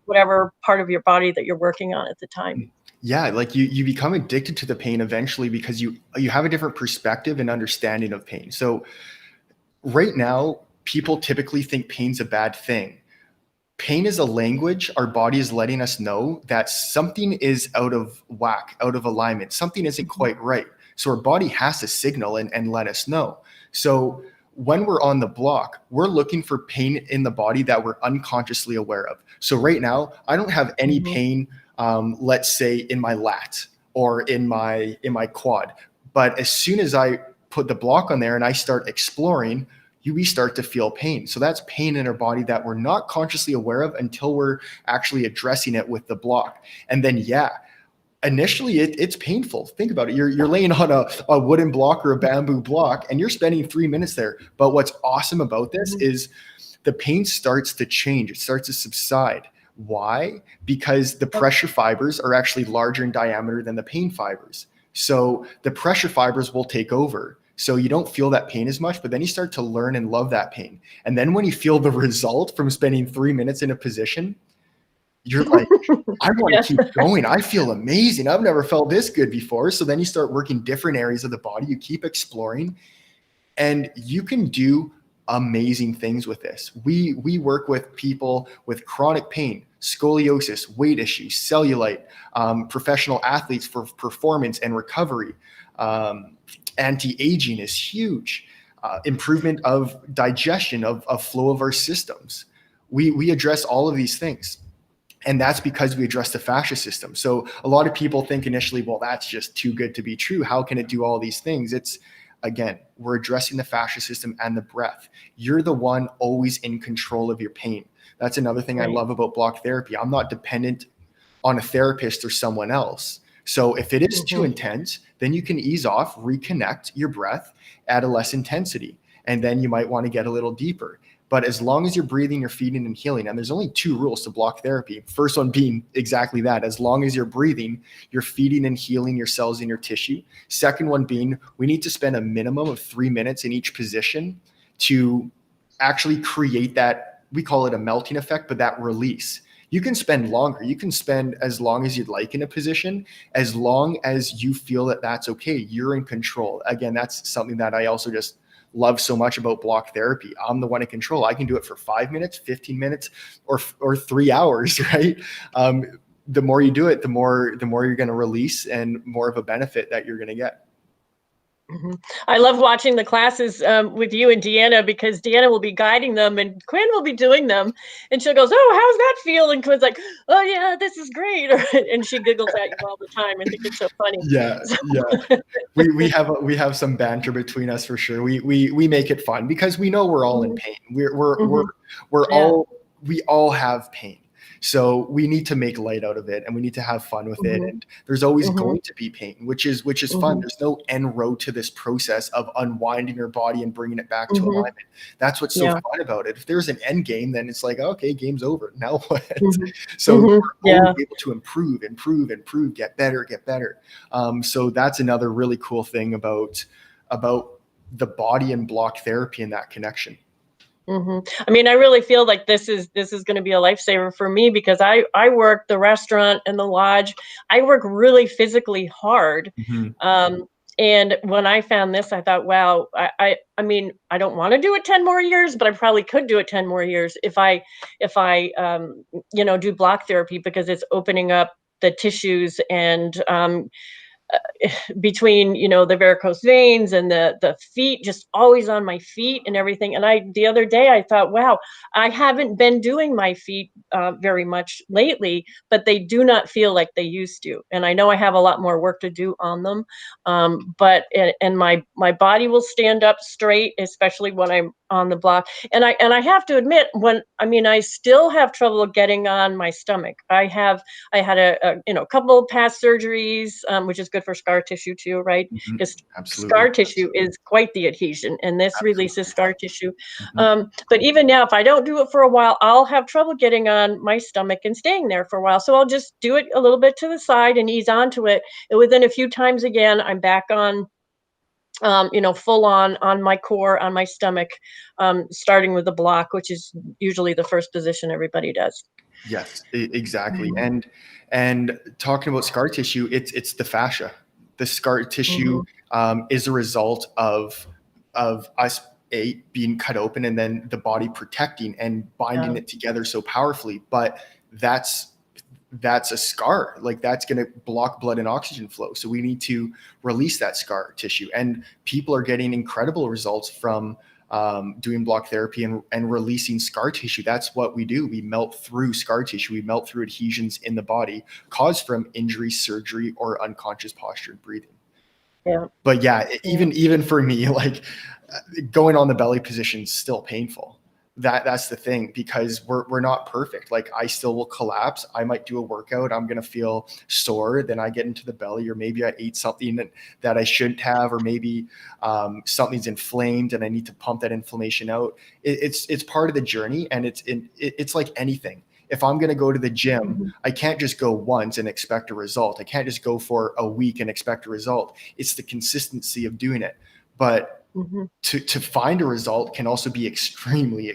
whatever part of your body that you're working on at the time. Yeah, like you become addicted to the pain eventually, because you have a different perspective and understanding of pain. So right now, people typically think pain's a bad thing. Pain is a language. Our body is letting us know that something is out of whack, out of alignment. Something isn't quite right. So our body has to signal and let us know. So when we're on the block, we're looking for pain in the body that we're unconsciously aware of. So right now, I don't have any pain, let's say in my lat or in my quad. But as soon as I put the block on there and I start exploring, we start to feel pain. So that's pain in our body that we're not consciously aware of until we're actually addressing it with the block. And then, initially it's painful. Think about it. You're laying on a wooden block or a bamboo block, and you're spending 3 minutes there. But what's awesome about this is the pain starts to change. It starts to subside. Why? Because the pressure fibers are actually larger in diameter than the pain fibers. So the pressure fibers will take over. So you don't feel that pain as much, but then you start to learn and love that pain. And then when you feel the result from spending 3 minutes in a position, you're like, I want to keep going. I feel amazing. I've never felt this good before. So then you start working different areas of the body. You keep exploring, and you can do amazing things with this. We work with people with chronic pain, scoliosis, weight issues, cellulite, professional athletes for performance and recovery. Anti-aging is huge. Improvement of digestion, of flow of our systems. We address all of these things. And that's because we address the fascia system. So a lot of people think initially, well, that's just too good to be true. How can it do all these things? It's, again, we're addressing the fascia system and the breath. You're the one always in control of your pain. That's another thing I love about block therapy. I'm not dependent on a therapist or someone else. So if it is too intense, then you can ease off, reconnect your breath at a less intensity. And then you might want to get a little deeper. But as long as you're breathing, you're feeding and healing. And there's only 2 rules to block therapy. First one being exactly that. As long as you're breathing, you're feeding and healing your cells in your tissue. Second one being, we need to spend a minimum of 3 minutes in each position to actually create that, we call it a melting effect, but that release. You can spend longer. You can spend as long as you'd like in a position, as long as you feel that that's okay. You're in control. Again, that's something that I also just love so much about block therapy. I'm the one in control. I can do it for 5 minutes, 15 minutes, or 3 hours, right? The more you do it, the more you're going to release, and more of a benefit that you're going to get. I love watching the classes with you and Deanna, because Deanna will be guiding them and Quinn will be doing them, and she'll goes, "Oh, how's that feel?" And Quinn's like, "Oh yeah, this is great," and she giggles at you all the time. I think it's so funny. Yeah, So, yeah. We have some banter between us for sure. We make it fun because we know we're all in pain. We're yeah. all we all have pain. So we need to make light out of it and we need to have fun with it. And there's always going to be pain, which is fun. There's no end road to this process of unwinding your body and bringing it back to alignment. That's what's so fun about it. If there's an end game, then it's like, okay, game's over. Now what? So we're always able to improve, get better. So that's another really cool thing about the body and block therapy and that connection. I mean, I really feel like this is going to be a lifesaver for me, because I work the restaurant and the lodge. I work really physically hard. And when I found this, I thought, wow, I mean, I don't want to do it 10 more years, but I probably could do it 10 more years if I do block therapy, because it's opening up the tissues, and between the varicose veins and the feet, just always on my feet and everything. And the other day I thought, wow, I haven't been doing my feet very much lately, but they do not feel like they used to. And I know I have a lot more work to do on them, but my body will stand up straight, especially when I'm on the block. And I have to admit, I still have trouble getting on my stomach. I had a couple of past surgeries, which is good for scar tissue too, right? Because Absolutely. scar tissue is quite the adhesion, and this releases scar tissue. Mhm. But even now, if I don't do it for a while, I'll have trouble getting on my stomach and staying there for a while. So I'll just do it a little bit to the side and ease onto it. And within a few times again, I'm back on, full on my core, on my stomach, starting with the block, which is usually the first position everybody does. Yes, exactly. And talking about scar tissue, it's the fascia. The scar tissue is a result of us being cut open and then the body protecting and binding Yeah. it together so powerfully. But that's a scar. Like that's going to block blood and oxygen flow. So we need to release that scar tissue. And people are getting incredible results from doing block therapy and releasing scar tissue. That's what we do. We melt through scar tissue. We melt through adhesions in the body caused from injury, surgery, or unconscious posture and breathing. Yeah. But yeah, even for me, like going on the belly position is still painful. That's the thing, because we're not perfect. Like I still will collapse. I might do a workout. I'm going to feel sore. Then I get into the belly, or maybe I ate something that I shouldn't have, or maybe something's inflamed and I need to pump that inflammation out. It's part of the journey, and it's like anything. If I'm going to go to the gym, I can't just go once and expect a result. I can't just go for a week and expect a result. It's the consistency of doing it. But to find a result can also be extremely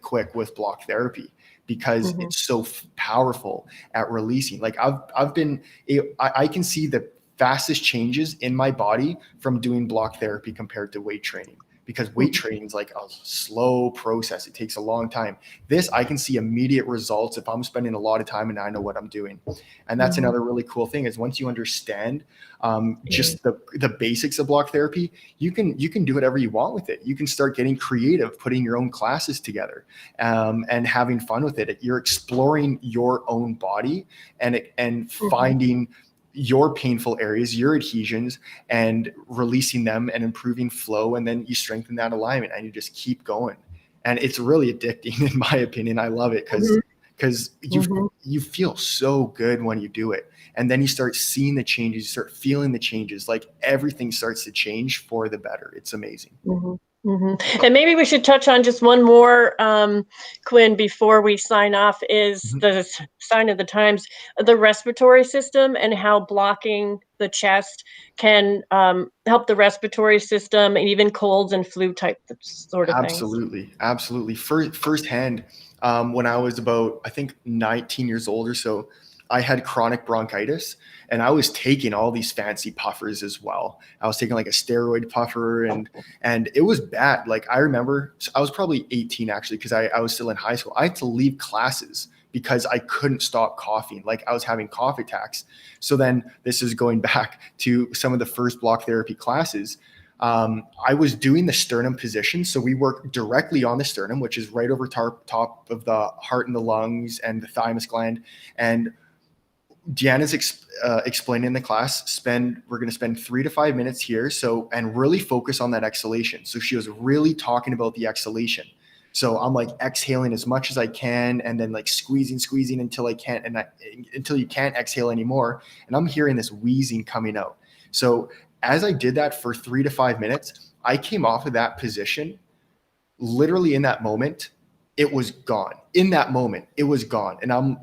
quick with block therapy, because it's so powerful at releasing. Like I can see the fastest changes in my body from doing block therapy compared to weight training, because weight training is like a slow process. It takes a long time. This, I can see immediate results if I'm spending a lot of time and I know what I'm doing. And that's another really cool thing, is once you understand just the basics of block therapy, you can do whatever you want with it. You can start getting creative, putting your own classes together, and having fun with it. You're exploring your own body and finding your painful areas, your adhesions, and releasing them and improving flow. And then you strengthen that alignment and you just keep going. And it's really addicting, in my opinion. I love it because you feel so good when you do it. And then you start seeing the changes, you start feeling the changes, like everything starts to change for the better. It's amazing. And maybe we should touch on just one more, Quinn, before we sign off, is the sign of the times, the respiratory system, and how blocking the chest can help the respiratory system, and even colds and flu type sort of things. Absolutely. Firsthand, when I was about, I think, 19 years old or so, I had chronic bronchitis, and I was taking all these fancy puffers as well. I was taking like a steroid puffer, and it was bad. Like I remember, I was probably 18 actually, because I was still in high school. I had to leave classes because I couldn't stop coughing. Like I was having cough attacks. So then this is going back to some of the first block therapy classes. I was doing the sternum position. So we work directly on the sternum, which is right over top of the heart and the lungs and the thymus gland. And Deanna's explaining in the class, we're going to spend 3 to 5 minutes here. So, and really focus on that exhalation. So she was really talking about the exhalation. So I'm like exhaling as much as I can, and then like squeezing until I can't, until you can't exhale anymore. And I'm hearing this wheezing coming out. So as I did that for 3 to 5 minutes, I came off of that position. Literally in that moment, it was gone. In that moment, it was gone. And I'm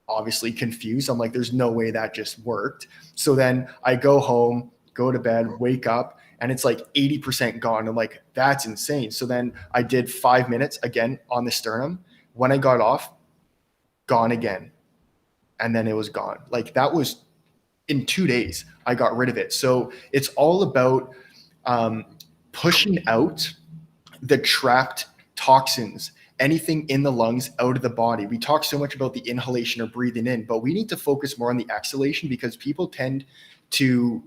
obviously confused. I'm like, there's no way that just worked. So then I go home, go to bed, wake up, and it's like 80% gone. I'm like, that's insane. So then I did 5 minutes again on the sternum. When I got off, gone again. And then it was gone. Like that was in 2 days, I got rid of it. So it's all about pushing out the trapped toxins, anything in the lungs out of the body. We talk so much about the inhalation or breathing in, but we need to focus more on the exhalation, because people tend to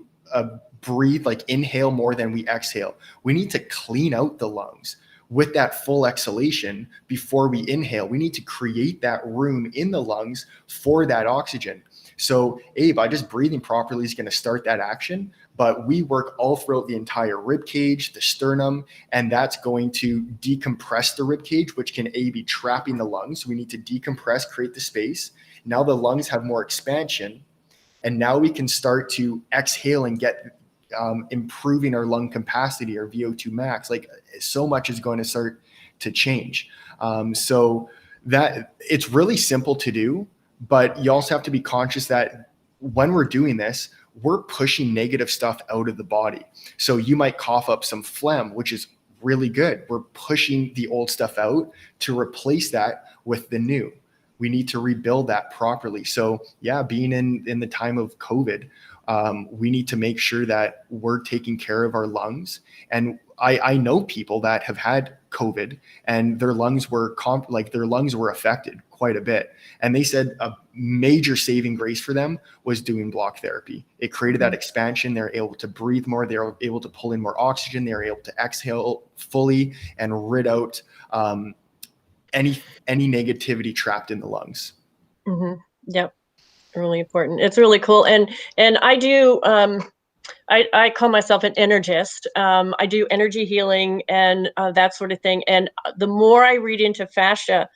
breathe, like inhale more than we exhale. We need to clean out the lungs with that full exhalation before we inhale. We need to create that room in the lungs for that oxygen. So Abe, just breathing properly is going to start that action, but we work all throughout the entire rib cage, the sternum, and that's going to decompress the rib cage, which can be trapping the lungs. So we need to decompress, create the space. Now the lungs have more expansion, and now we can start to exhale and get improving our lung capacity, our VO2 max. Like so much is going to start to change. So that it's really simple to do, but you also have to be conscious that when we're doing this, we're pushing negative stuff out of the body. So you might cough up some phlegm, which is really good. We're pushing the old stuff out to replace that with the new. We need to rebuild that properly. So yeah, being in the time of COVID, we need to make sure that we're taking care of our lungs. And I know people that have had COVID and their lungs were affected quite a bit. And they said a major saving grace for them was doing block therapy. It created that expansion. They're able to breathe more. They're able to pull in more oxygen. They're able to exhale fully and rid out any negativity trapped in the lungs. Mm-hmm. Yep. Really important. It's really cool. And I do, I call myself an energist. I do energy healing and that sort of thing. And the more I read into fascia,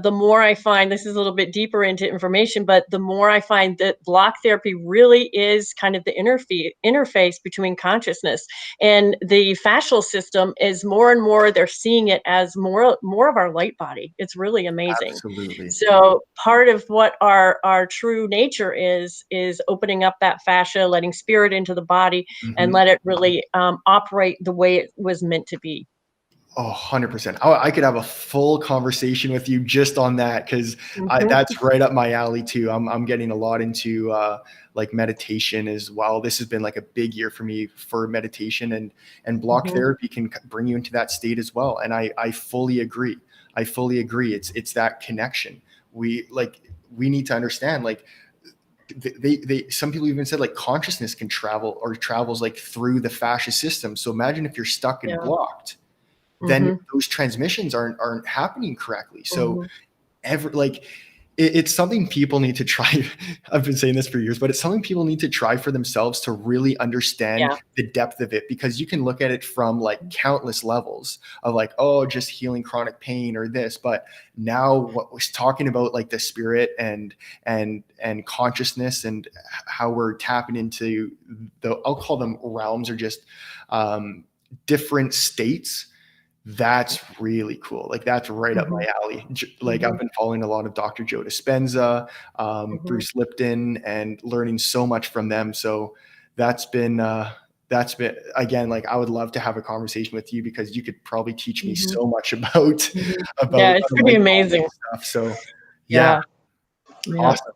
the more I find, this is a little bit deeper into information, but the more I find that block therapy really is kind of the interface between consciousness and the fascial system. Is more and more they're seeing it as more of our light body. It's really amazing. Absolutely. So part of what our true nature is opening up that fascia, letting spirit into the body, and let it really operate the way it was meant to be. Oh, 100%. I could have a full conversation with you just on that, because that's right up my alley too. I'm getting a lot into like meditation as well. This has been like a big year for me for meditation, and block therapy can bring you into that state as well. And I fully agree. I fully agree. It's that connection. We need to understand, like, some people even said like consciousness can travel or travels like through the fascia system. So imagine if you're stuck and blocked, then those transmissions aren't happening correctly. So it's something people need to try. I've been saying this for years, but it's something people need to try for themselves to really understand the depth of it, because you can look at it from like countless levels of like, oh, just healing chronic pain or this. But now what we're talking about, like the spirit and consciousness and how we're tapping into I'll call them realms, or just different states. That's really cool. Like that's right up my alley. Like I've been following a lot of Dr. Joe Dispenza, Bruce Lipton, and learning so much from them. So that's been again, like I would love to have a conversation with you, because you could probably teach me so much about Yeah, it's pretty amazing stuff. So yeah. Awesome.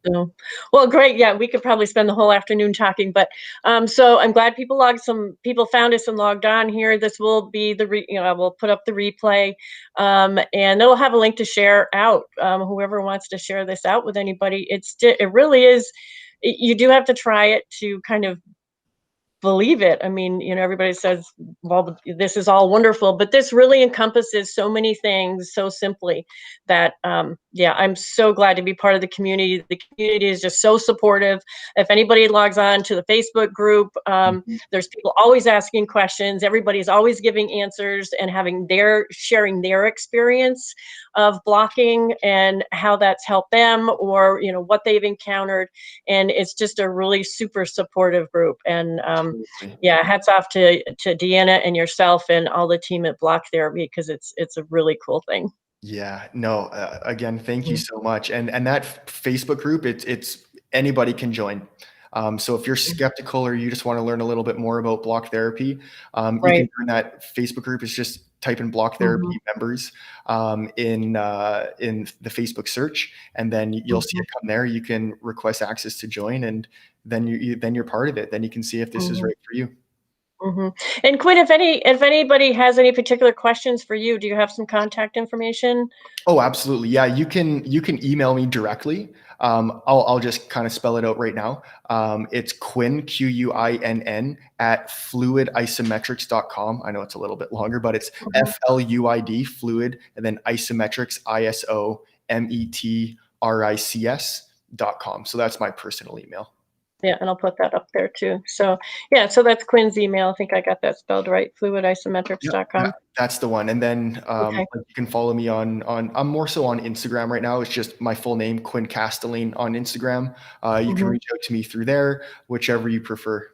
So, well, great. Yeah, we could probably spend the whole afternoon talking, but so I'm glad some people found us and logged on here. This will be we'll put up the replay, and it'll have a link to share out. Whoever wants to share this out with anybody, it really is. You do have to try it to kind of believe it. I mean, everybody says, well, this is all wonderful, but this really encompasses so many things so simply that, yeah, I'm so glad to be part of the community. The community is just so supportive. If anybody logs on to the Facebook group, Mhm. there's people always asking questions. Everybody's always giving answers and sharing their experience of blocking and how that's helped them, or, what they've encountered. And it's just a really super supportive group. And Absolutely. yeah, hats off to Deanna and yourself and all the team at Block Therapy, because it's a really cool thing. Yeah, no, again, thank you Mhm. so much. And that Facebook group, it's anybody can join. So if you're skeptical or you just want to learn a little bit more about block therapy, you can Right. join that Facebook group. It's just type in block Hmm. therapy members in the Facebook search, and then you'll see Hmm. it come there. You can request access to join, and then then you're part of it. Then you can see if this is Hmm. right for you. Hmm. And Quinn, if anybody has any particular questions for you, do you have some contact information? Oh, absolutely. Yeah, you can email me directly. I'll just kind of spell it out right now. It's Quinn, Quinn, at fluidisometrics.com. I know it's a little bit longer, but it's Mhm. FLUID, fluid, and then isometrics, ISOMETRICS.com. So that's my personal email. Yeah, and I'll put that up there too. So yeah, so that's Quinn's email. I think I got that spelled right. Yep, that, Fluidisometrics.com. that's the one. And then Okay. like you can follow me on I'm more so on Instagram right now. It's just my full name, Quinn Castelane on Instagram. You can Hmm. reach out to me through there, whichever you prefer.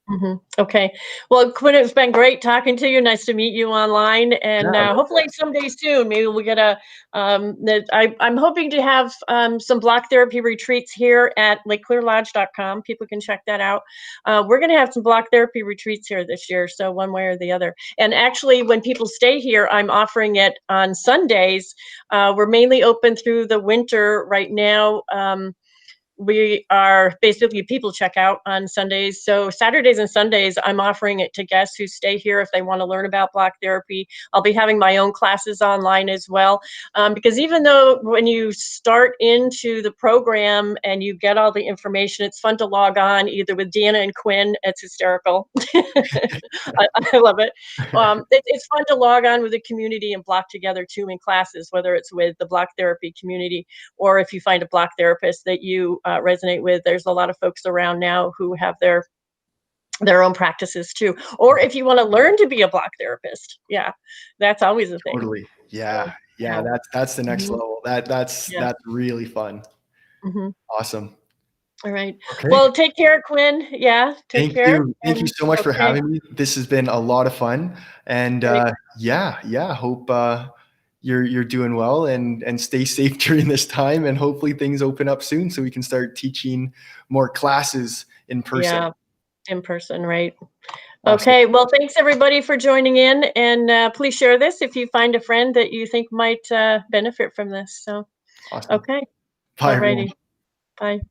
Hmm. Okay. Well, Quinn, it's been great talking to you. Nice to meet you online, Yeah, and hopefully likewise. someday soon, maybe we'll get a. I'm hoping to have some block therapy retreats here at LakeClearLodge.com. People can check that out. We're going to have some block therapy retreats here this year, so one way or the other. And actually, when people stay here, I'm offering it on Sundays. We're mainly open through the winter right now. We are basically people check out on Sundays. So Saturdays and Sundays, I'm offering it to guests who stay here if they want to learn about block therapy. I'll be having my own classes online as well. Because even though when you start into the program and you get all the information, it's fun to log on either with Deanna and Quinn. It's hysterical. I love it. It's fun to log on with the community and block together too in classes, whether it's with the block therapy community or if you find a block therapist that you resonate with. There's a lot of folks around now who have their own practices too. Or if you want to learn to be a block therapist, yeah, that's always a thing. Totally. So, Yeah. Yeah, yeah. that's the next Mhm. level. That's Yeah. that's really fun. Hmm. Awesome. All right. Okay. Well, take care, Quinn. Yeah, take Thank care. you. Thank you And so much for okay, having me. This has been a lot of fun. And great. yeah, hope you're doing well and stay safe during this time, and hopefully things open up soon so we can start teaching more classes in person. Yeah, in person, right? Awesome. Okay. Well, thanks everybody for joining in, and please share this if you find a friend that you think might benefit from this. So, Awesome. okay. Bye All everyone. righty. Bye.